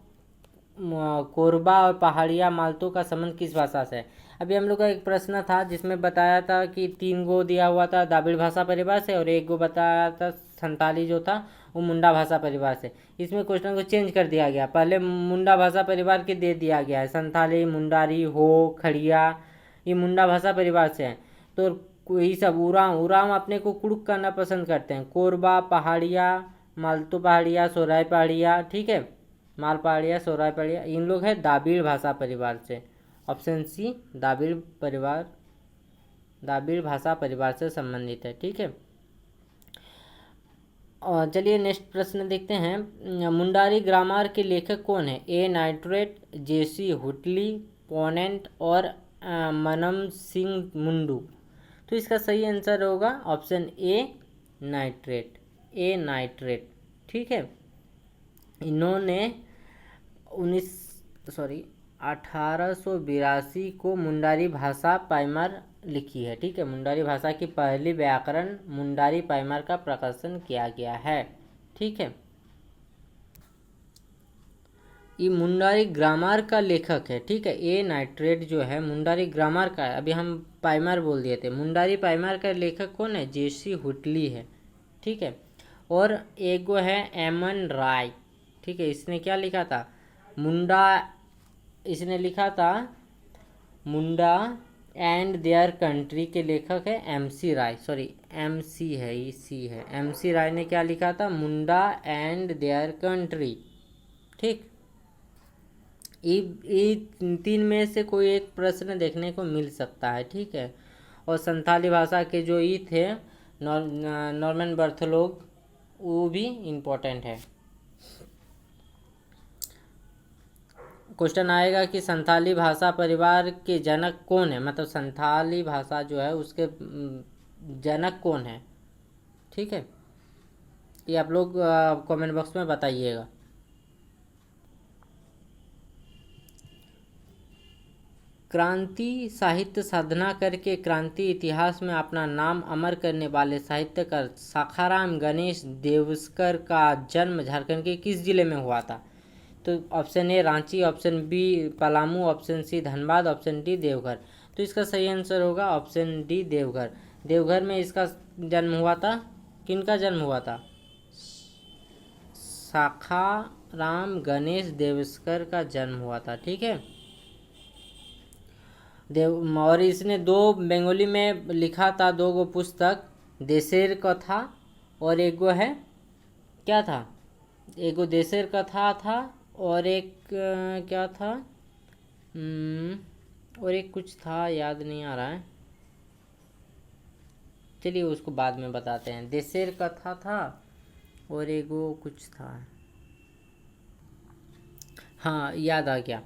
कोरबा और पहाड़िया मालतों का संबंध किस भाषा से है। अभी हम लोग का एक प्रश्न था जिसमें बताया था कि 3 गो दिया हुआ था द्राविड़ भाषा परिवार से और 1 गो बताया था संथाली जो था वो मुंडा भाषा परिवार से। इसमें क्वेश्चन को चेंज कर दिया गया, पहले मुंडा भाषा परिवार के दे दिया गया है, संथाली, मुंडारी, हो, खड़िया ये मुंडा भाषा परिवार से हैं। तो ये सब उरांव अपने को कुड़ुक करना पसंद करते हैं। कोरबा, पहाड़िया, मालतू पहाड़िया, सोराई पहाड़िया, ठीक है, माल पहाड़िया, सोराई पहाड़िया, इन लोग है द्राविड़ भाषा परिवार से। ऑप्शन सी द्राविड़ भाषा परिवार से संबंधित है, ठीक है। और चलिए नेक्स्ट प्रश्न देखते हैं। मुंडारी ग्रामर के लेखक कौन है। ए नाइट्रेट, जेसी हुटली, पोनेंट और मनम सिंह मुंडू। तो इसका सही आंसर होगा option A nitrate, A nitrate. ठीक है, इन्होंने 1882 को मुंडारी भाषा पाइमर लिखी है। ठीक है, मुंडारी भाषा की पहली व्याकरण मुंडारी पाइमर का प्रकाशन किया गया है। ठीक है, ये मुंडारी ग्रामर का लेखक है। ठीक है, ए नाइट्रेट जो है मुंडारी ग्रामर का है, अभी हम पाइमर बोल दिए थे। मुंडारी पाइमर का लेखक कौन है? जेसी हुटली है। ठीक है, और एक वो है एमन राय। ठीक है, इसने क्या लिखा था? इसने लिखा था मुंडा एंड देयर कंट्री के लेखक है एमसी राय, सॉरी एमसी है, ये सी है। एमसी राय ने क्या लिखा था? मुंडा एंड देयर कंट्री। ठीक, ये तीन में से कोई एक प्रश्न देखने को मिल सकता है। ठीक है, और संथाली भाषा के जो ई थे नॉर्मन बर्थलोग, वो भी इम्पोर्टेंट है। क्वेश्चन आएगा कि संथाली भाषा परिवार के जनक कौन है, मतलब संथाली भाषा जो है उसके जनक कौन है। ठीक है, ये आप लोग कमेंट बॉक्स में बताइएगा। क्रांति साहित्य साधना करके क्रांति इतिहास में अपना नाम अमर करने वाले साहित्यकार शाखाराम गणेश देवस्कर का जन्म झारखंड के किस जिले में हुआ था? तो option A Ranchi, option B Palamu, option C Dhanbad, option D Deoghar. तो इसका सही आंसर होगा ऑप्शन डी देवघर। देवघर में इसका जन्म हुआ था। किनका जन्म हुआ था? शाखाराम गणेश देवस्कर का जन्म हुआ था। ठीक है, और इसने दो बंगाली में लिखा था, दो गो पुस्तक, देशेर कथा और एक गो है क्या था? एक गो देशेर कथा था और एक क्या था, और एक कुछ था, याद नहीं आ रहा है। चलिए उसको बाद में बताते हैं। देशेर कथा था और एक गो कुछ था, हाँ याद आ गया,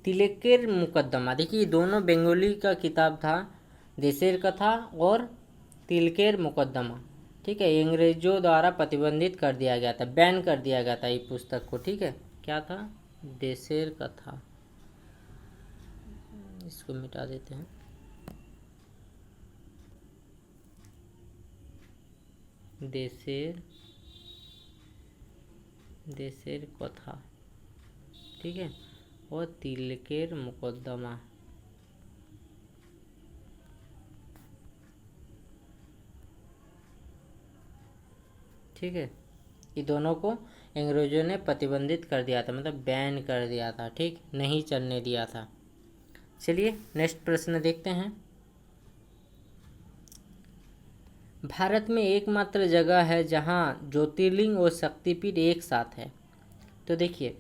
तिलकेर मुकदमा। देखिए दोनों बंगाली का किताब था, देशेर कथा और तिलकेर मुकदमा। ठीक है, अंग्रेजों द्वारा प्रतिबंधित कर दिया गया था, बैन कर दिया गया था ये पुस्तक को। ठीक है, क्या था? देशेर कथा। इसको मिटा देते हैं। देशेर कथा। ठीक है, और तिलकेर मुकदमा। ठीक है, ये दोनों को अंग्रेजों ने प्रतिबंधित कर दिया था, मतलब बैन कर दिया था। ठीक, नहीं चलने दिया था। चलिए नेक्स्ट प्रश्न देखते हैं। भारत में एकमात्र जगह है जहां ज्योतिर्लिंग और शक्तिपीठ एक साथ है। तो देखिए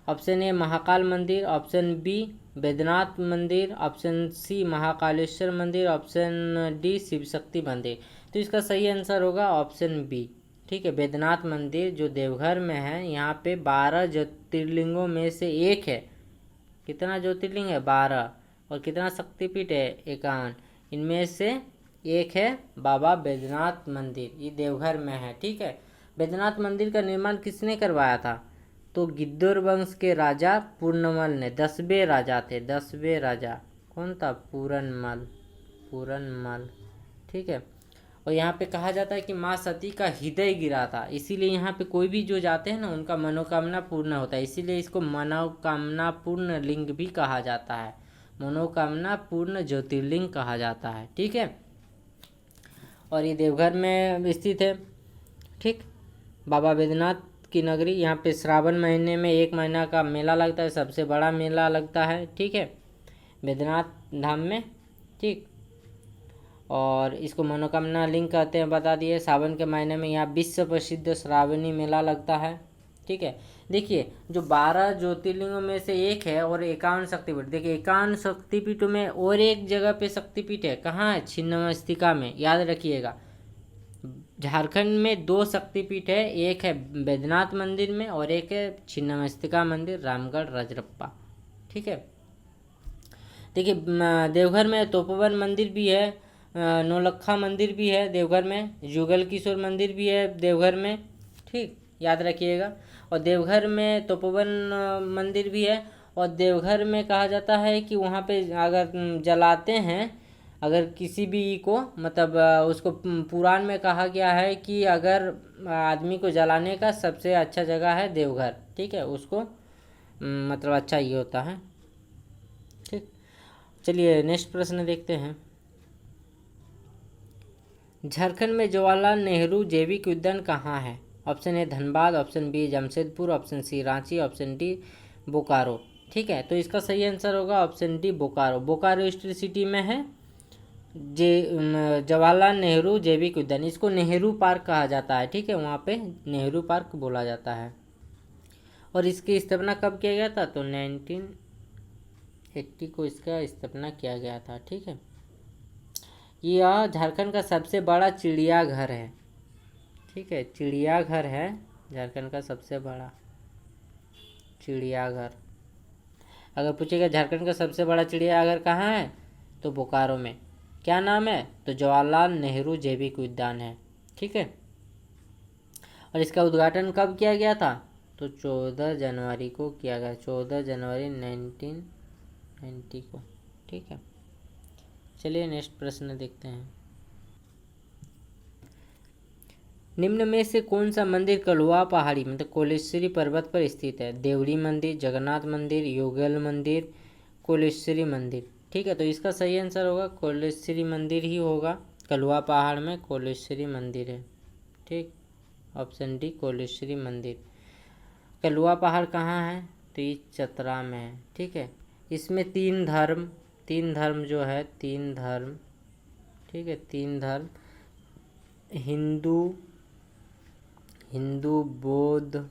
ऑप्शन ए महाकाल मंदिर, ऑप्शन बी बैद्यनाथ मंदिर, ऑप्शन सी महाकालेश्वर मंदिर, ऑप्शन डी शिव शक्ति मंदिर। तो इसका सही आंसर होगा ऑप्शन बी। ठीक है, बैद्यनाथ मंदिर जो देवघर में है, यहाँ पे 12 ज्योतिर्लिंगों में से एक है। कितना ज्योतिर्लिंग है? 12। और कितना शक्तिपीठ है? 51। इनमें से एक है बाबा बैद्यनाथ मंदिर, ये देवघर में है। ठीक है, बैद्यनाथ मंदिर का निर्माण किसने करवाया था? तो गिद्दर वंश के राजा पूर्णमल ने, 10वें राजा थे, 10वें राजा। कौन था? पूरनमल। ठीक है, और यहाँ पे कहा जाता है कि माँ सती का हृदय गिरा था, इसीलिए यहाँ पे कोई भी जो जाते हैं ना उनका मनोकामना पूर्ण होता है, इसीलिए इसको मनोकामना पूर्ण लिंग भी कहा जाता है, मनोकामना पूर्ण ज्योतिर्लिंग कहा जाता है। ठीक है, और ये देवघर में स्थित है। ठीक, बाबा बैद्यनाथ की नगरी, यहाँ पे श्रावण महीने में 1 महीना का मेला लगता है, सबसे बड़ा मेला लगता है। ठीक है, बैद्यनाथ धाम में। ठीक, और इसको मनोकामना लिंग कहते हैं, बता दिए। सावन के महीने में यहाँ विश्व प्रसिद्ध श्रावणी मेला लगता है। ठीक है, देखिए जो 12 ज्योतिर्लिंगों में से एक है और 51 शक्तिपीठ। देखिए 51 शक्तिपीठों में और एक जगह पे शक्तिपीठ है, कहाँ है? छिन्नमस्तिका में, याद रखिएगा। झारखंड में 2 शक्तिपीठ है, एक है बैद्यनाथ मंदिर में और एक है छिन्नमस्तिका मंदिर, रामगढ़ रजरप्पा। ठीक है, देखिए देवघर में तपोवन मंदिर भी है, नौलखा मंदिर भी है देवघर में, जुगल किशोर मंदिर भी है देवघर में, ठीक, याद रखिएगा। और देवघर में तपोवन मंदिर भी है। और देवघर में कहा जाता है कि वहाँ पे अगर जलाते हैं, अगर किसी भी को मतलब उसको पुराण में कहा गया है कि अगर आदमी को जलाने का सबसे अच्छा जगह है देवघर, ठीक है, उसको मतलब अच्छा ये होता है, ठीक। चलिए नेक्स्ट प्रश्न देखते हैं। झारखंड में जवाहरलाल नेहरू जैविक उद्यान कहाँ है? Option A Dhanbad, option B Jamshedpur, option C Ranchi, option D Bokaro, ठीक है। तो इसका सही आंसर होगा option D Bokaro. Bokaro east city में है जवाहरलाल नेहरू जैविक उद्यान। इसको नेहरू पार्क कहा जाता है, ठीक है, वहाँ पे नेहरू पार्क बोला जाता है। और इसकी स्थापना कब किया गया था? तो 1980 को इसका स्थापना किया गया था, ठीक है। यह झारखंड का सबसे बड़ा चिड़ियाघर है, ठीक है, चिड़ियाघर है झारखंड का सबसे बड़ा चिड़ियाघर। अगर पूछेगा झारखंड का सबसे बड़ा चिड़ियाघर कहाँ है, तो बोकारो में। क्या नाम है? तो जवाहरलाल नेहरू जैविक उद्यान है, ठीक है। और इसका उद्घाटन कब किया गया था? तो 14 जनवरी को किया गया, 14 जनवरी 1990 को, ठीक है। चलिए नेक्स्ट प्रश्न देखते हैं। निम्न में से कौन सा मंदिर कलवा पहाड़ी मतलब कोलेश्वरी पर्वत पर स्थित है? देवड़ी मंदिर, जगन्नाथ मंदिर, योगल मंदिर, कोलेश्वरी मंदिर, ठीक है। तो इसका सही आंसर होगा कोलेश्वरी मंदिर ही होगा। कलवा पहाड़ में कोलेश्वरी मंदिर है, ठीक, ऑप्शन डी कोलेश्वरी मंदिर। कलवा पहाड़ कहाँ है? तो ये चतरा में है, ठीक है। इसमें तीन धर्म जो है, तीन धर्म, ठीक है, तीन धर्म हिंदू बौद्ध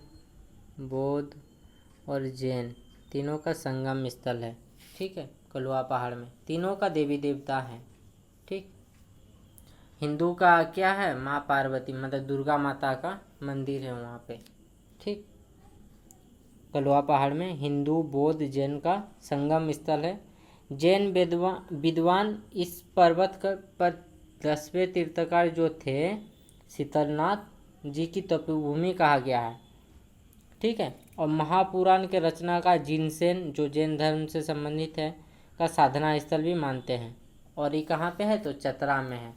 और जैन, तीनों का संगम स्थल है, ठीक है। कलवा पहाड़ में तीनों का देवी देवता है, ठीक। हिंदू का क्या है? माँ पार्वती मतलब दुर्गा माता का मंदिर है वहाँ पे, ठीक। कलवा पहाड़ में हिंदू बौद्ध जैन का संगम स्थल है। जैन विद्वान इस पर्वत पर 10वें तीर्थंकर जो थे शीतलनाथ जी की तपोभूमि कहा गया है, ठीक है। और महापुराण के रचनाकार जिनसेन जो जैन धर्म से संबंधित है का साधना स्थल भी मानते हैं। और ये कहाँ पे है? तो चतरा में है।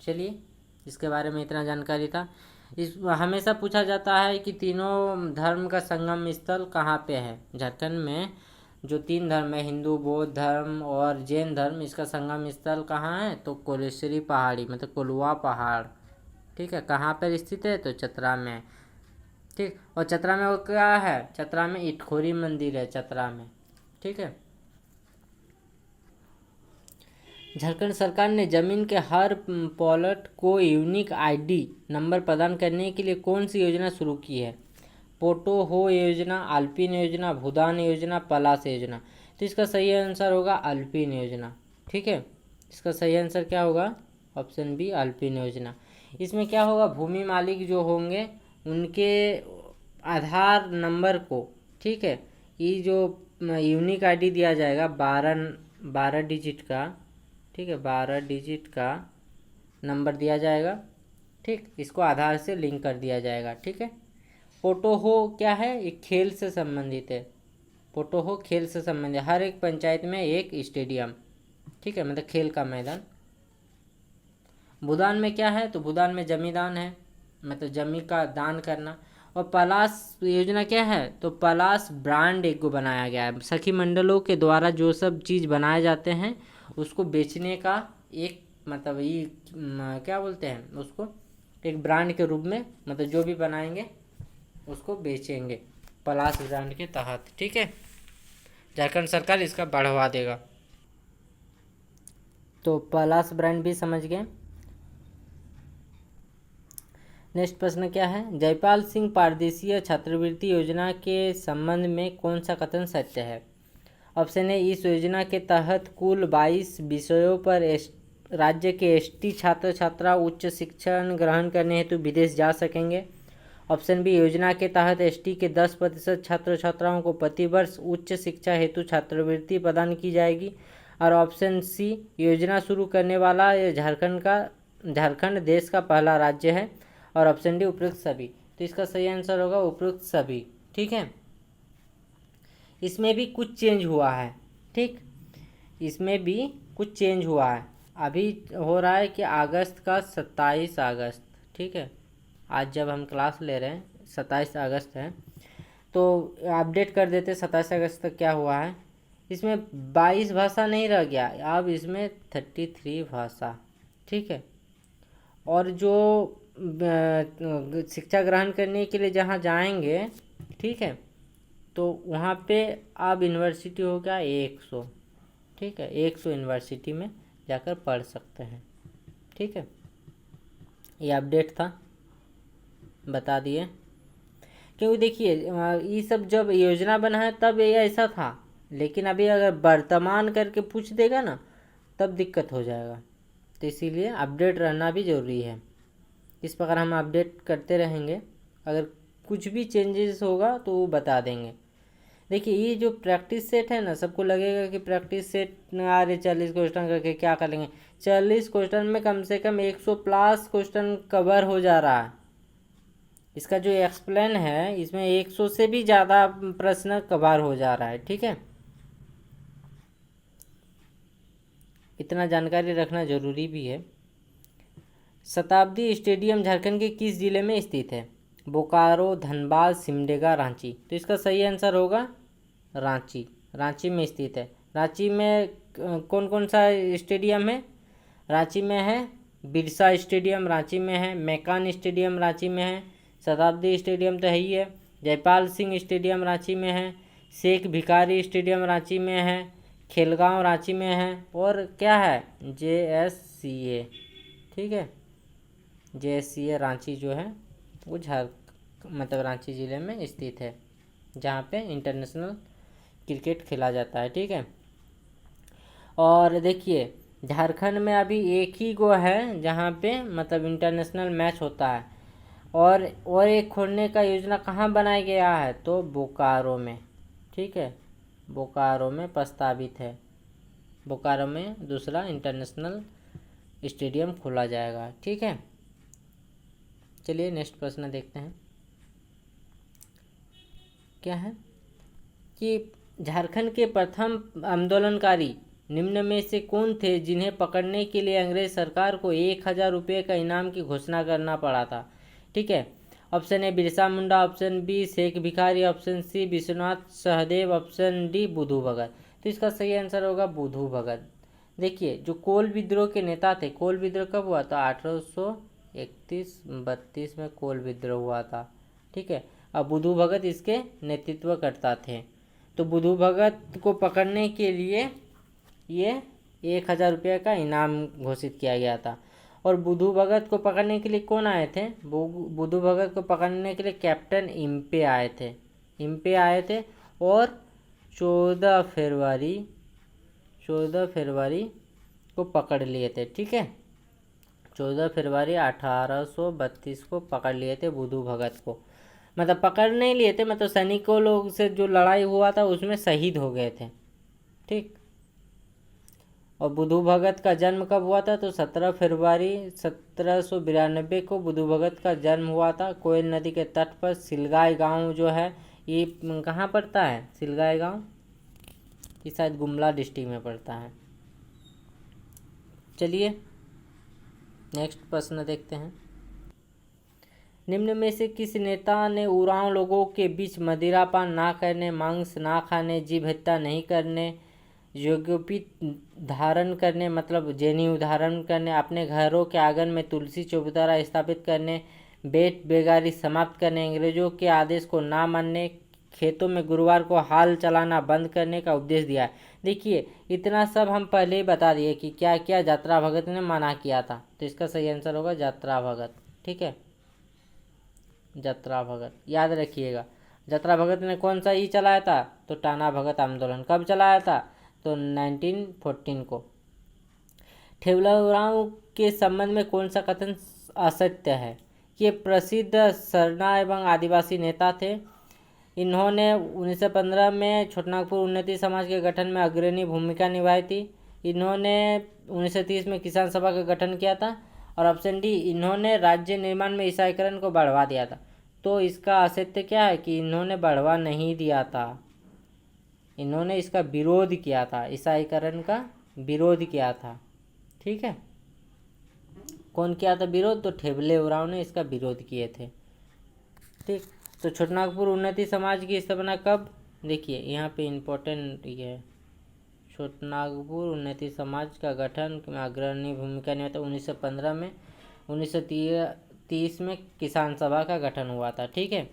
चलिए इसके बारे में इतना जानकारी था। इस हमेशा पूछा जाता है कि तीनों धर्म का संगम स्थल कहाँ पे है। झारखंड में जो तीन धर्म है हिंदू बौद्ध धर्म और जैन धर्म, इसका संगम स्थल कहाँ है? तो कोलेश्वरी पहाड़ी मतलब कोलवा पहाड़, ठीक है। कहाँ पर स्थित है? तो चतरा में, ठीक। और चतरा में वो क्या है? चतरा में इटखोरी मंदिर है चतरा में, ठीक है। झारखंड सरकार ने जमीन के हर प्लॉट को यूनिक आईडी नंबर प्रदान करने के लिए कौन सी योजना शुरू की है? पोटो हो योजना, अल्पिन योजना, भूदान योजना, पलास योजना। तो इसका सही आंसर होगा अल्पिन योजना, ठीक है। इसका सही आंसर क्या होगा? ऑप्शन बी अल्पिन योजना। इसमें क्या होगा? भूमि मालिक जो होंगे उनके आधार नंबर को, ठीक है, ये जो यूनिक आईडी दिया जाएगा 12 डिजिट का, ठीक है, 12 डिजिट का नंबर दिया जाएगा, ठीक। इसको आधार से लिंक कर दिया जाएगा, ठीक है। पोटोहो क्या है? एक खेल से संबंधित है। पोटोहो खेल से संबंधित, हर एक पंचायत में एक स्टेडियम, ठीक है, मतलब खेल का मैदान। भूदान में क्या है? तो भूदान में जमीदान है, मतलब जमी का दान करना। और पलास योजना क्या है? तो पलास ब्रांड एक को बनाया गया है। सखी मंडलों के द्वारा जो सब चीज़ बनाए जाते हैं उसको बेचने का एक मतलब ये क्या बोलते हैं उसको, एक ब्रांड के रूप में, मतलब जो भी बनाएंगे उसको बेचेंगे पलास ब्रांड के तहत, ठीक है। झारखंड सरकार इसका बढ़ावा देगा। तो पलास ब्रांड भी समझ गए। नेक्स्ट प्रश्न क्या है? जयपाल सिंह पारदेशीय छात्रवृत्ति योजना के संबंध में कौन सा कथन सत्य है? ऑप्शन ए, इस योजना के तहत कुल 22 विषयों पर राज्य के एसटी छात्र छात्रा उच्च शिक्षण ग्रहण करने हेतु विदेश जा सकेंगे। ऑप्शन बी, योजना के तहत एसटी के 10% छात्र छात्राओं को प्रतिवर्ष उच्च शिक्षा हेतु छात्रवृत्ति प्रदान की जाएगी। और ऑप्शन सी, योजना शुरू करने वाला ये झारखंड देश का पहला राज्य है। और ऑप्शन डी, उपरोक्त सभी। तो इसका सही आंसर होगा उपरोक्त सभी। ठीक है, इसमें भी कुछ चेंज हुआ है। ठीक, इसमें भी कुछ चेंज हुआ है। अभी हो रहा है कि अगस्त का 27 अगस्त, ठीक है, आज जब हम क्लास ले रहे हैं 27 अगस्त है, तो अपडेट कर देते 27 अगस्त तक क्या हुआ है। इसमें 22 भाषा नहीं रह गया, अब इसमें 33 भाषा। ठीक है, और जो शिक्षा ग्रहण करने के लिए जहाँ जाएंगे, ठीक है, तो वहाँ पे अब यूनिवर्सिटी हो गया 100। ठीक है, 100 यूनिवर्सिटी में जाकर पढ़ सकते हैं। ठीक है, ये अपडेट था, बता दिए। क्योंकि देखिए ये सब जब योजना बना है तब ये ऐसा था, लेकिन अभी अगर वर्तमान करके पूछ देगा ना तब दिक्कत हो जाएगा। तो इसीलिए अपडेट रहना भी ज़रूरी है। इस प्रकार हम अपडेट करते रहेंगे, अगर कुछ भी चेंजेस होगा तो वो बता देंगे। देखिए ये जो प्रैक्टिस सेट है ना, सबको लगेगा कि प्रैक्टिस सेट आ रहे 40 क्वेश्चन करके क्या कर लेंगे। 40 क्वेश्चन में कम से कम 100 प्लस क्वेश्चन कवर हो जा रहा है। इसका जो एक्सप्लेन है इसमें 100 से भी ज़्यादा प्रश्न कवर हो जा रहा है। ठीक है, इतना जानकारी रखना जरूरी भी है। शताब्दी स्टेडियम झारखंड के किस जिले में स्थित है? बोकारो, धनबाद, सिमडेगा, रांची। तो इसका सही आंसर होगा रांची। रांची में स्थित है। रांची में कौन कौन सा स्टेडियम है? रांची में है बिरसा स्टेडियम, रांची में है मैकान स्टेडियम, रांची में है शताब्दी स्टेडियम तो है ही है, जयपाल सिंह स्टेडियम रांची में है, शेख भिखारी स्टेडियम रांची में है, खेलगांव रांची में है, और क्या है JSCA। ठीक है, JSCA रांची जो है वो मतलब रांची ज़िले में स्थित है, जहाँ पे इंटरनेशनल क्रिकेट खेला जाता है। ठीक है, और देखिए झारखंड में अभी एक ही गो है जहाँ पे मतलब इंटरनेशनल मैच होता है, और एक खोलने का योजना कहाँ बनाया गया है? तो बोकारो में। ठीक है, बोकारो में प्रस्तावित है। बोकारो में दूसरा इंटरनेशनल स्टेडियम खोला जाएगा। ठीक है, चलिए नेक्स्ट प्रश्न देखते हैं। क्या है कि झारखंड के प्रथम आंदोलनकारी निम्न में से कौन थे जिन्हें पकड़ने के लिए अंग्रेज सरकार को 1000 रुपये का इनाम की घोषणा करना पड़ा था? ठीक है, option A Birsa Munda, option B Sheikh Bhikhari, option C Vishwanath Sahdeo, option D Budhu Bhagat. तो इसका सही आंसर होगा बुधू भगत। देखिए जो कोल विद्रोह के नेता थे, कोल विद्रोह कब हुआ था? 1831-32 में कोल विद्रोह हुआ था। ठीक है, अब बुधू भगत इसके नेतृत्व करता थे। तो बुधू भगत को पकड़ने के लिए ये 1000 रुपये का इनाम घोषित किया गया था। और बुधू भगत को पकड़ने के लिए कौन आए थे? बुधू भगत को पकड़ने के लिए कैप्टन इम्पे आए थे। इम्पे आए थे और 14 फरवरी को पकड़ लिए थे। ठीक है, 14 फरवरी 1832 को पकड़ लिए थे बुधू भगत को। मतलब पकड़ नहीं लिए थे, मतलब सैनिकों लोग से जो लड़ाई हुआ था उसमें शहीद हो गए थे। ठीक, और बुधू भगत का जन्म कब हुआ था? तो 17 फरवरी 1792 को बुधू भगत का जन्म हुआ था। कोयल नदी के तट पर सिलगाय गांव जो है, ये कहाँ पड़ता है? सिलगाय गांव ये शायद गुमला डिस्ट्रिक्ट में पड़ता है। चलिए नेक्स्ट प्रश्न देखते हैं। निम्न में से किस नेता ने उरांव लोगों के बीच मदिरापान ना करने, मांस ना खाने, जीव हत्या नहीं करने, यज्ञोपीत धारण करने मतलब जनेऊ धारण करने, अपने घरों के आंगन में तुलसी चौबूतरा स्थापित करने, बेट बेगारी समाप्त करने, अंग्रेजों के आदेश को ना मानने, खेतों में गुरुवार को हाल चलाना बंद करने का उपदेश दिया है? देखिए इतना सब हम पहले ही बता दिए कि क्या क्या यात्रा भगत ने मना किया था। तो इसका सही आंसर होगा यात्रा भगत। ठीक है, यात्रा भगत याद रखिएगा। यात्रा भगत ने कौन सा ई चलाया था? तो टाना भगत आंदोलन। कब चलाया था? तो 1914 को। ठेवला उरांव के संबंध में कौन सा कथन असत्य है? ये प्रसिद्ध सरना एवं आदिवासी नेता थे। इन्होंने 1915 में छोटनागपुर उन्नति समाज के गठन में अग्रणी भूमिका निभाई थी। इन्होंने 1930 में किसान सभा का गठन किया था। और ऑप्शन डी, इन्होंने राज्य निर्माण में ईसाईकरण को बढ़ावा दिया था। तो इसका औचित्य क्या है कि इन्होंने बढ़ावा नहीं दिया था, इन्होंने इसका विरोध किया था, ईसाईकरण का विरोध किया था। ठीक है, कौन किया था विरोध? तो ठेबले उरांव ने इसका विरोध किए थे। ठीक, तो छोटानागपुर उन्नति समाज की स्थापना कब? देखिए यहाँ पे इम्पोर्टेंट ये है, छोटानागपुर उन्नति समाज का गठन में अग्रणी भूमिका निभाता 1915 में। 1930 में किसान सभा का गठन हुआ था। ठीक है,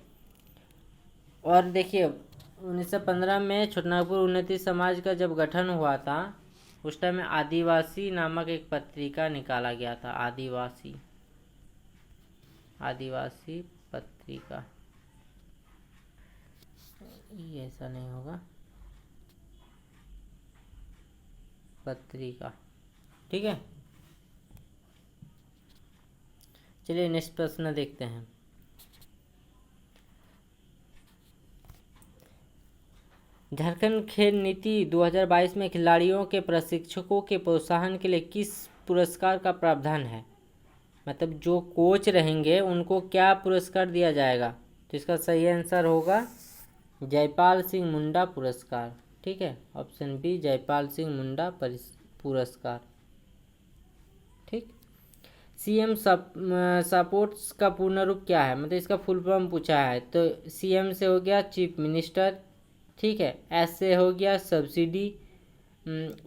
और देखिए 1915 में छोटानागपुर उन्नति समाज का जब गठन हुआ था उस टाइम में आदिवासी नामक एक पत्रिका निकाला गया था। आदिवासी पत्रिका, ये ऐसा नहीं होगा, पत्रिका। ठीक है, चलिए नेक्स्ट प्रश्न देखते हैं। झारखंड खेल नीति 2022 में खिलाड़ियों के प्रशिक्षकों के प्रोत्साहन के लिए किस पुरस्कार का प्रावधान है? मतलब जो कोच रहेंगे उनको क्या पुरस्कार दिया जाएगा? तो इसका सही आंसर होगा जयपाल सिंह मुंडा पुरस्कार। ठीक है, ऑप्शन बी, जयपाल सिंह मुंडा पुरस्कार। ठीक, सीएम सपोर्ट्स का पूर्ण रूप क्या है? मतलब इसका फुल फॉर्म पूछा है। तो सीएम से हो गया चीफ मिनिस्टर। ठीक है, एस से हो गया subsidy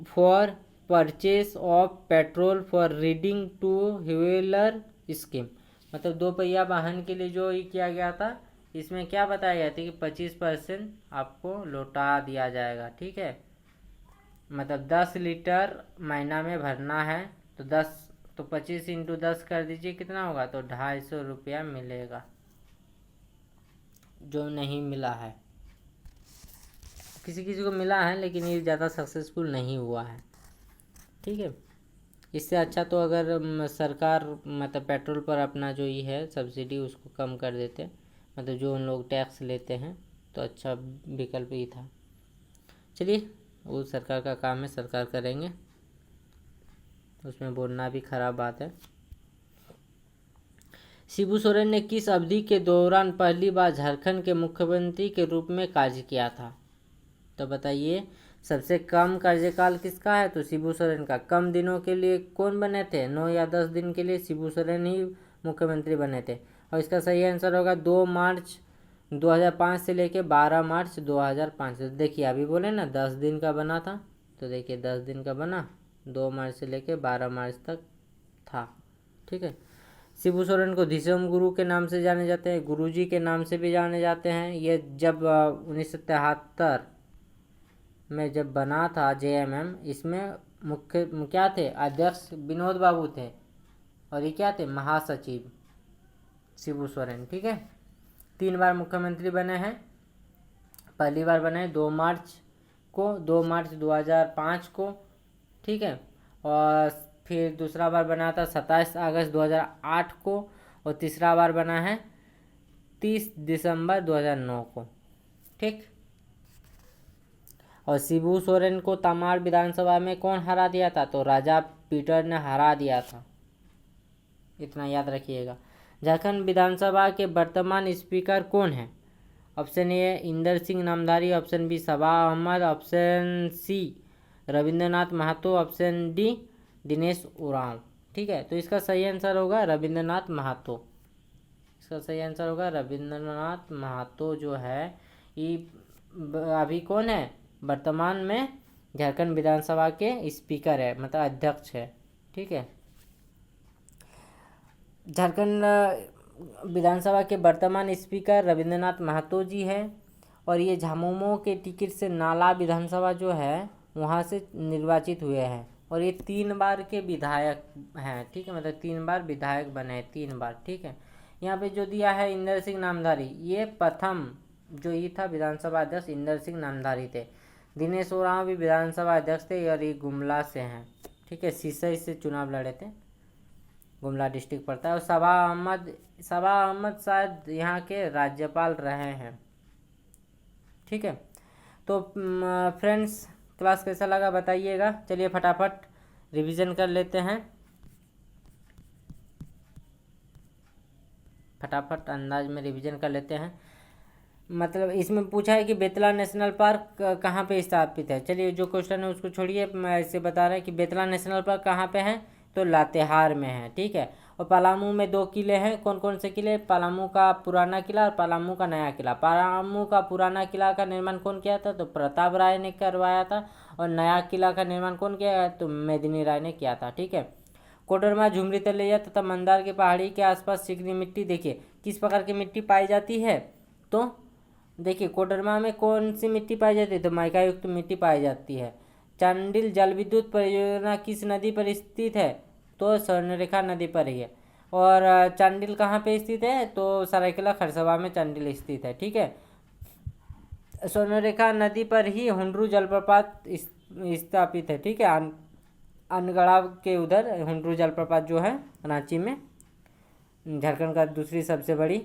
for purchase of petrol for reading two wheeler scheme, मतलब 2 पहिया वाहन के लिए जो ये किया गया था, इसमें क्या बताया गया था कि 25% आपको लौटा दिया जाएगा। ठीक है, मतलब 10 लीटर महीना में भरना है तो 25 इंटू 10 कर दीजिए, कितना होगा? तो 250 रुपया मिलेगा, जो नहीं मिला है। किसी किसी को मिला है लेकिन ये ज़्यादा सक्सेसफुल नहीं हुआ है। ठीक है, इससे अच्छा तो अगर सरकार मतलब पेट्रोल पर अपना जो ये है सब्सिडी उसको कम कर देते, मतलब जो उन लोग टैक्स लेते हैं, तो अच्छा विकल्प ही था। चलिए, वो सरकार का काम है, सरकार करेंगे, उसमें बोलना भी खराब बात है। शिबू सोरेन ने किस अवधि के दौरान पहली बार झारखंड के मुख्यमंत्री के रूप में कार्य किया था? तो बताइए, सबसे कम कार्यकाल किसका है? तो शिबू सोरेन का। कम दिनों के लिए कौन बने थे? 9 या 10 दिन के लिए शिबू सोरेन ही मुख्यमंत्री बने थे। और इसका सही आंसर होगा 2 मार्च 2005 से लेके 12 मार्च 2005। देखिए अभी बोले ना 10 दिन का बना था, तो देखिए 10 दिन का बना, 2 मार्च से लेके 12 मार्च तक था। ठीक है, शिबू सोरेन को धीसम गुरु के नाम से जाने जाते हैं, गुरुजी के नाम से भी जाने जाते हैं। ये जब 1973 में जब बना था जेएमएम, इसमें मुख्य क्या थे? अध्यक्ष विनोद बाबू थे, और ये क्या थे? महासचिव शिबू सोरेन। ठीक है, 3 बार मुख्यमंत्री बने हैं। पहली बार बने 2 मार्च 2005 को। ठीक है, और फिर दूसरा बार बना था 27 अगस्त 2008 को, और तीसरा बार बना है 30 दिसंबर 2009 को। ठीक, और शिबू सोरेन को तमाड़ विधानसभा में कौन हरा दिया था? तो राजा पीटर ने हरा दिया था, इतना याद रखिएगा। झारखंड विधानसभा के वर्तमान स्पीकर कौन है? Option A Inder Singh Namdhari, option B Saba Ahmad, option C Rabindranath Mahto, option D Dinesh Oraon. ठीक है, तो इसका सही आंसर होगा रविंद्रनाथ महतो। इसका सही आंसर होगा रविंद्रनाथ महतो जो है ये अभी कौन है? वर्तमान में झारखंड विधानसभा के स्पीकर है, मतलब अध्यक्ष है। ठीक है, झारखंड विधानसभा के वर्तमान स्पीकर रविंद्रनाथ महतो जी है, और ये झामुमो के टिकट से नाला विधानसभा जो है वहाँ से निर्वाचित हुए हैं, और ये 3 बार के विधायक हैं। ठीक है, मतलब 3 बार विधायक बने, 3 बार। ठीक है, यहाँ पे जो दिया है इंदर सिंह नामधारी, ये प्रथम जो ये था विधानसभा अध्यक्ष इंदर सिंह नामधारी थे। दिनेश उरांव भी विधानसभा अध्यक्ष थे, और ये गुमला से हैं। ठीक है, सिसई से चुनाव लड़े थे, गुमला डिस्ट्रिक्ट पड़ता है। और सबा अहमद शायद यहाँ के राज्यपाल रहे हैं। ठीक है, तो फ्रेंड्स क्लास कैसा लगा बताइएगा। चलिए फटाफट रिवीजन कर लेते हैं, फटाफट अंदाज में रिवीजन कर लेते हैं। मतलब इसमें पूछा है कि बेतला नेशनल पार्क कहाँ पे स्थापित है। चलिए जो क्वेश्चन है उसको छोड़िए, मैं ऐसे बता रहा है कि बेतला नेशनल पार्क कहाँ पे है, तो लातेहार में है, ठीक है। और पलामू में 2 किले हैं, कौन कौन से किले, पलामू का पुराना किला और पलामू का नया किला। पलामू का पुराना किला का निर्माण कौन किया था, तो प्रताप राय ने करवाया था, और नया किला का निर्माण कौन किया, तो मेदिनी राय ने किया था, ठीक है। कोडरमा, झुमरी, तलैया तथा मंदार के पहाड़ी के आसपास चिकनी मिट्टी, देखिए किस प्रकार की मिट्टी पाई जाती है, तो देखिए कोडरमा में कौन सी मिट्टी पाई जाती है, तो माइका युक्त मिट्टी पाई जाती है। चांडिल जल विद्युत परियोजना किस नदी पर स्थित है, तो स्वर्णरेखा नदी पर ही है। और चांडिल कहाँ पे स्थित है, तो सरायकेला खरसावां में चांडिल स्थित है, ठीक है। स्वर्णरेखा नदी पर ही हुंड्रू जलप्रपात स्थापित है, ठीक है। अनगढ़ा के उधर हुंड्रू जलप्रपात जो है रांची में, झारखंड का दूसरी सबसे बड़ी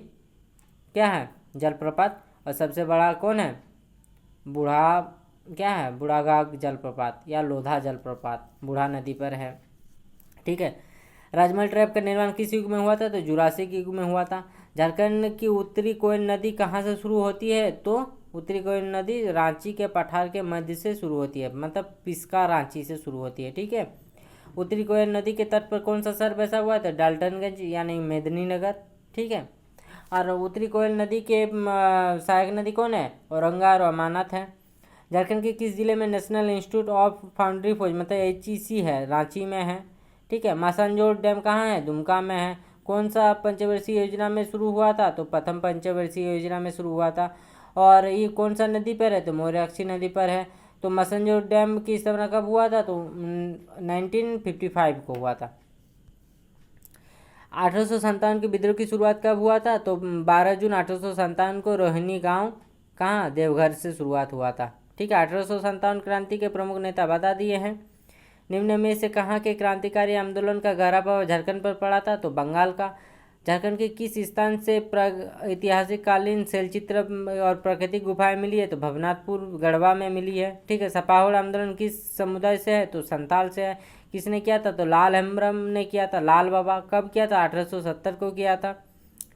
क्या है जलप्रपात, और सबसे बड़ा कौन है, बूढ़ा क्या है, बूढ़ाघाघ जलप्रपात या लोधा जलप्रपात बूढ़ा नदी पर है, ठीक है। राजमहल ट्रैप का निर्माण किस युग में हुआ था, तो जुरासिक युग में हुआ था। झारखंड की उत्तरी कोयल नदी कहाँ से शुरू होती है, तो उत्तरी कोयल नदी रांची के पठार के मध्य से शुरू होती है, मतलब पिस्का रांची से शुरू होती है, ठीक है। उत्तरी कोयल नदी के तट पर कौन सा शहर बसा हुआ है, तो डाल्टनगंज यानी मेदिनीनगर, ठीक है। और उत्तरी कोयल नदी के सहायक नदी कौन है, औरंगा और अमानत है। झारखंड के किस जिले में नेशनल इंस्टीट्यूट ऑफ फाउंड्री फौज मतलब HEC है, रांची में है, ठीक है। मासांजोर डैम कहाँ है, दुमका में है। कौन सा पंचवर्षीय योजना में शुरू हुआ था, तो प्रथम पंचवर्षीय योजना में शुरू हुआ था। और ये कौन सा नदी पर है, तो मोरयाक्षी नदी पर है। तो मासांजोर डैम की स्थापना कब हुआ था, तो 1955 को हुआ था। 1857 के विद्रोह की शुरुआत कब हुआ था, तो 12 जून 1857 को रोहिणी गांव कहाँ, देवघर से शुरुआत हुआ था, ठीक है। 1857 क्रांति के प्रमुख नेता बता दिए हैं। निम्न में से कहाँ के क्रांतिकारी आंदोलन का गहरा प्रभाव झारखंड पर पड़ा था, तो बंगाल का। झारखंड के किस स्थान से ऐतिहासिक कालीन शैलचित्र और प्राकृतिक गुफाएं मिली है, तो भवनाथपुर गढ़वा में मिली है, ठीक है। सपाहुड़ आंदोलन किस समुदाय से है, तो संताल से है। किसने किया था, तो लाल हेम्ब्रम ने किया था, लाल बाबा। कब किया था, 1870 को किया था,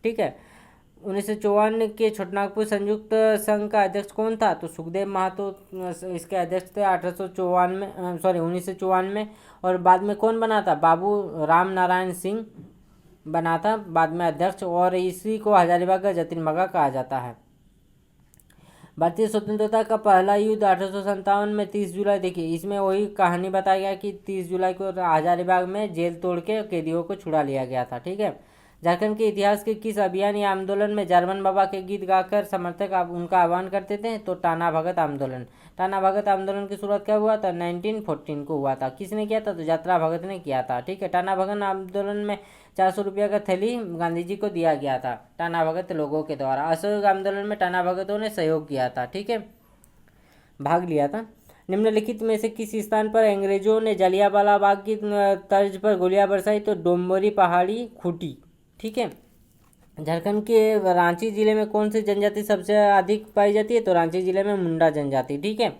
ठीक है। 1954 के छोटनागपुर संयुक्त संघ का अध्यक्ष कौन था, तो सुखदेव महतो इसके अध्यक्ष थे 1954 में। और बाद में कौन बना था, बाबू राम नारायण सिंह बना था बाद में अध्यक्ष, और इसी को हजारीबाग का जतिन कहा जाता है। भारतीय स्वतंत्रता का पहला युद्ध 1857 में 30 जुलाई, देखिए इसमें वही कहानी बताया गया कि 30 जुलाई को हजारीबाग में जेल तोड़ के कैदियों को छुड़ा लिया गया था, ठीक है। झारखंड के इतिहास के किस अभियान या आंदोलन में जर्मन बाबा के गीत गाकर समर्थक उनका आह्वान करते थे, तो टाना भगत आंदोलन। टाना भगत आंदोलन की शुरुआत कब हुआ था, 1914 को हुआ था। किसने किया था, तो यात्रा भगत ने किया था, ठीक है। टाना भगत आंदोलन में 400 रुपया का थैली गांधी जी को दिया गया था टाना भगत लोगों के द्वारा। असहयोग आंदोलन में टाना भगतों ने सहयोग किया था, ठीक है, भाग लिया था। निम्नलिखित में से किस स्थान पर अंग्रेजों ने जलियांवाला बाग की तर्ज पर गोलियां बरसाई, तो डोम्बरी पहाड़ी खूंटी, ठीक है। झारखंड के रांची जिले में कौन सी जनजाति सबसे अधिक पाई जाती है, तो रांची जिले में मुंडा जनजाति, ठीक है।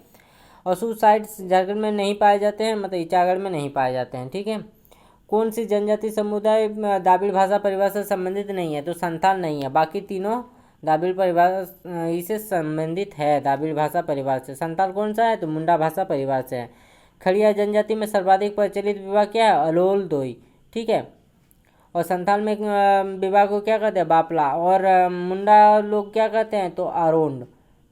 और सुसाइड्स झारखंड में नहीं पाए जाते हैं, मतलब इचागढ़ में नहीं पाए जाते हैं, ठीक है। कौन सी जनजाति समुदाय द्राविड़ भाषा परिवार से संबंधित नहीं है, तो संथाल नहीं है, बाकी तीनों द्राविड़ परिवार इससे संबंधित है, द्राविड़ भाषा परिवार से। संथाल कौन सा है, तो मुंडा भाषा परिवार से है। खड़िया जनजाति में सर्वाधिक प्रचलित विवाह क्या है, अलोल दोई, ठीक है। और संथाल में विवाह को क्या कहते हैं, बापला। और मुंडा लोग क्या कहते हैं, तो आरोंड,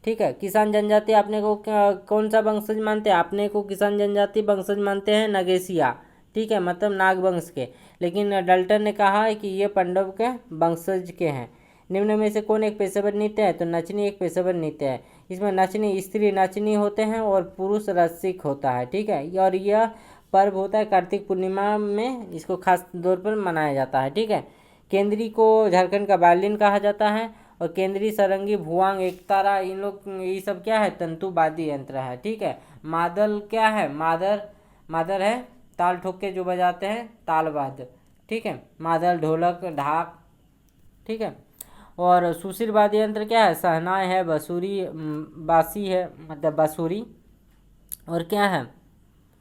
ठीक है। किसान जनजाति अपने को कौन सा वंशज मानते हैं, अपने को किसान जनजाति वंशज मानते हैं नगेशिया, ठीक है, मतलब नाग वंश के। लेकिन डल्टन ने कहा है कि ये पांडव के वंशज के हैं। निम्न में से कौन एक पेशेवर नृत्य है, तो नचनी एक पेशेवर नृत्य है। इसमें नचनी स्त्री नचनी होते हैं और पुरुष रसिक होता है, ठीक है। और यह पर्व होता है कार्तिक पूर्णिमा में, इसको खास तौर पर मनाया जाता है, ठीक है। केंद्री को झारखंड का वायलिन कहा जाता है, और केंद्री, सरंगी, भुआंग, एकतारा, इन लोग ये सब क्या है, तंतुवाद्य यंत्र है, ठीक है। मादल क्या है, मादर है ताल ठोक के जो बजाते हैं तालवाद्य, ठीक है। मादल, ढोलक, ढाक, ठीक है। और सुशील वाद्य यंत्र क्या है, सहनाई है, बांसुरी, बांसी है, मतलब बांसुरी, और क्या है,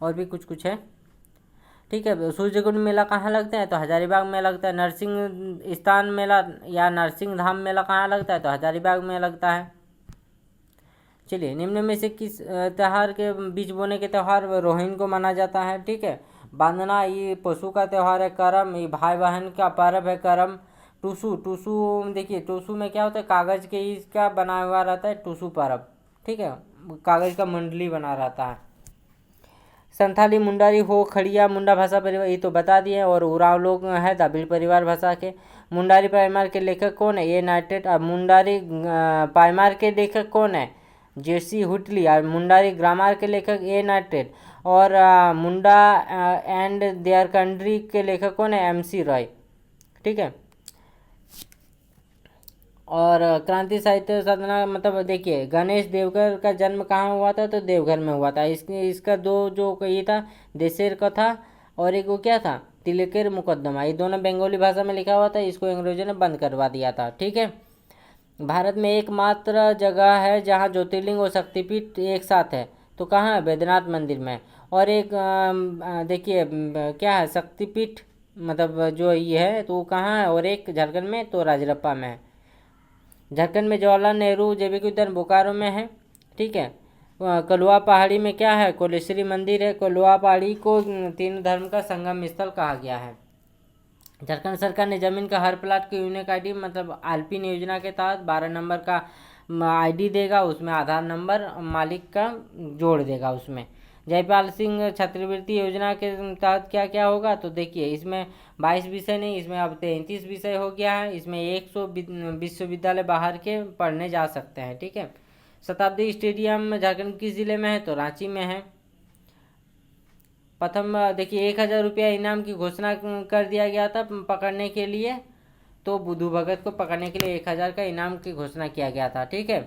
और भी कुछ कुछ है। ठीक है, सूर्यकुंड मेला कहाँ लगता है, तो हजारीबाग में लगता है। नरसिंह स्थान मेला या नरसिंह धाम मेला कहाँ लगता है, तो हजारीबाग में लगता है। चलिए, निम्न में से किस त्योहार के बीज बोने के त्यौहार रोहिणी को माना जाता है। ठीक है, बांधना ये पशु का त्यौहार है। करम ये भाई बहन का पर्व है। करम। टूसू, टूसू देखिए, टूसू में क्या होता है, कागज के इसका बना हुआ रहता है टूसू पर्व। ठीक है, कागज का मंडली बना रहता है। संथाली, मुंडारी, हो, खड़िया मुंडा भाषा परिवार, ये तो बता दिए। और उरांव लोग है दाबिल परिवार भाषा के। मुंडारी पायमार के लेखक कौन है, ये नाइटेड। अब मुंडारी पायमार के लेखक कौन है, जेसी हुटली। और मुंडारी ग्रामर के लेखक ए नाइटेड। और मुंडा एंड देयर कंट्री के लेखक कौन है, MC रॉय। ठीक है, और क्रांति साहित्य साधना मतलब देखिए, गणेश देवगर का जन्म कहाँ हुआ था, तो देवघर में हुआ था। इसका दो जो ये था, देशेर कथा और एक वो क्या था, तिलकेर मुकदमा, ये दोनों बंगाली भाषा में लिखा हुआ था। इसको अंग्रेजों ने बंद करवा दिया था। ठीक है, भारत में एकमात्र जगह है जहाँ ज्योतिर्लिंग और शक्तिपीठ एक साथ है, तो कहाँ है, बैद्यनाथ मंदिर में। और एक देखिए क्या है, शक्तिपीठ मतलब जो ये है तो वो कहाँ है, और एक झारखंड में तो राजरप्पा में है। झारखंड में जवाहरलाल नेहरू जैविक उद्यान बोकारो में है। ठीक है, कलवा पहाड़ी में क्या है, कोलेश्वरी मंदिर है। कलवा पहाड़ी को तीन धर्म का संगम स्थल कहा गया है। झारखंड सरकार ने जमीन का हर प्लाट को यूनिक ID मतलब आलपिन योजना के तहत 12 नंबर का ID देगा, उसमें आधार नंबर मालिक का जोड़ देगा उसमें। जयपाल सिंह छात्रवृत्ति योजना के तहत क्या क्या होगा, तो देखिए इसमें 22 विषय नहीं, इसमें अब 33 विषय हो गया है। इसमें 100 विश्वविद्यालय बाहर के पढ़ने जा सकते हैं। ठीक है, शताब्दी स्टेडियम झारखंड किस जिले में है, तो रांची में है। प्रथम देखिए 1000 रुपया इनाम की घोषणा कर दिया गया था पकड़ने के लिए, तो बुद्धू भगत को पकड़ने के लिए 1000 का इनाम की घोषणा किया गया था। ठीक है,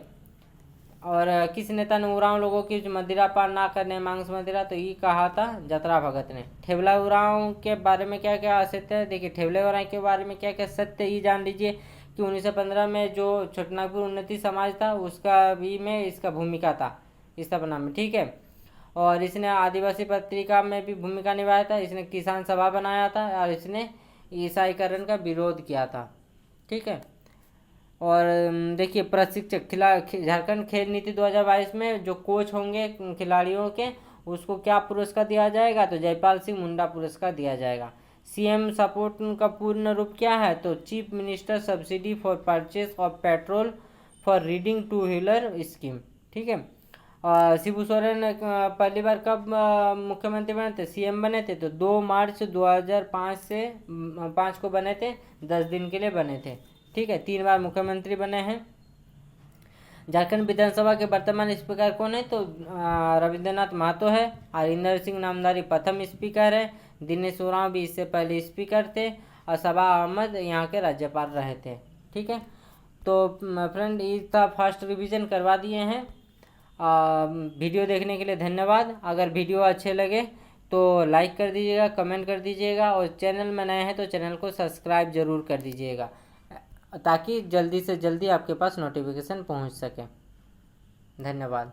और किस नेता ने उरांव लोगों की मदिरा पान ना करने मांस मदिरा, तो ये कहा था जतरा भगत ने। ठेवला उरांव के बारे में क्या क्या सत्य है, देखिए ठेवले उरांव के बारे में क्या क्या सत्य ये जान लीजिए कि 1915 में जो छोटनागपुर उन्नति समाज था उसका भी में इसका भूमिका था स्थापना में। ठीक है, और इसने आदिवासी पत्रिका में भी भूमिका निभाया था। इसने किसान सभा बनाया था और इसने ईसाईकरण का विरोध किया था। ठीक है, और देखिए प्रशिक्षक झारखंड खेल नीति 2022 में जो कोच होंगे खिलाड़ियों के, उसको क्या पुरस्कार दिया जाएगा, तो जयपाल सिंह मुंडा पुरस्कार दिया जाएगा। CM सपोर्ट का पूर्ण रूप क्या है, तो chief minister subsidy for purchase of petrol for reading two wheeler scheme. ठीक है, शिबू सोरेन पहली बार कब मुख्यमंत्री बने थे, CM बने थे, तो 2 मार्च 2005 से 5 को बने थे, 10 दिन के लिए बने थे। ठीक है, 3 बार मुख्यमंत्री बने हैं। झारखंड विधानसभा के वर्तमान स्पीकर कौन है, तो रविंद्रनाथ महतो है। और इंदर सिंह नामदारी प्रथम स्पीकर है। दिनेश उरांव भी इससे पहले स्पीकर थे। और सबा अहमद यहाँ के राज्यपाल रहे थे। ठीक है, तो फ्रेंड इसका फर्स्ट रिवीजन करवा दिए हैं। वीडियो देखने के लिए धन्यवाद। अगर वीडियो अच्छे लगे तो लाइक कर दीजिएगा, कमेंट कर दीजिएगा, और चैनल में नए हैं तो चैनल को सब्सक्राइब जरूर कर दीजिएगा ताकि जल्दी से जल्दी आपके पास नोटिफिकेशन पहुंच सके। धन्यवाद।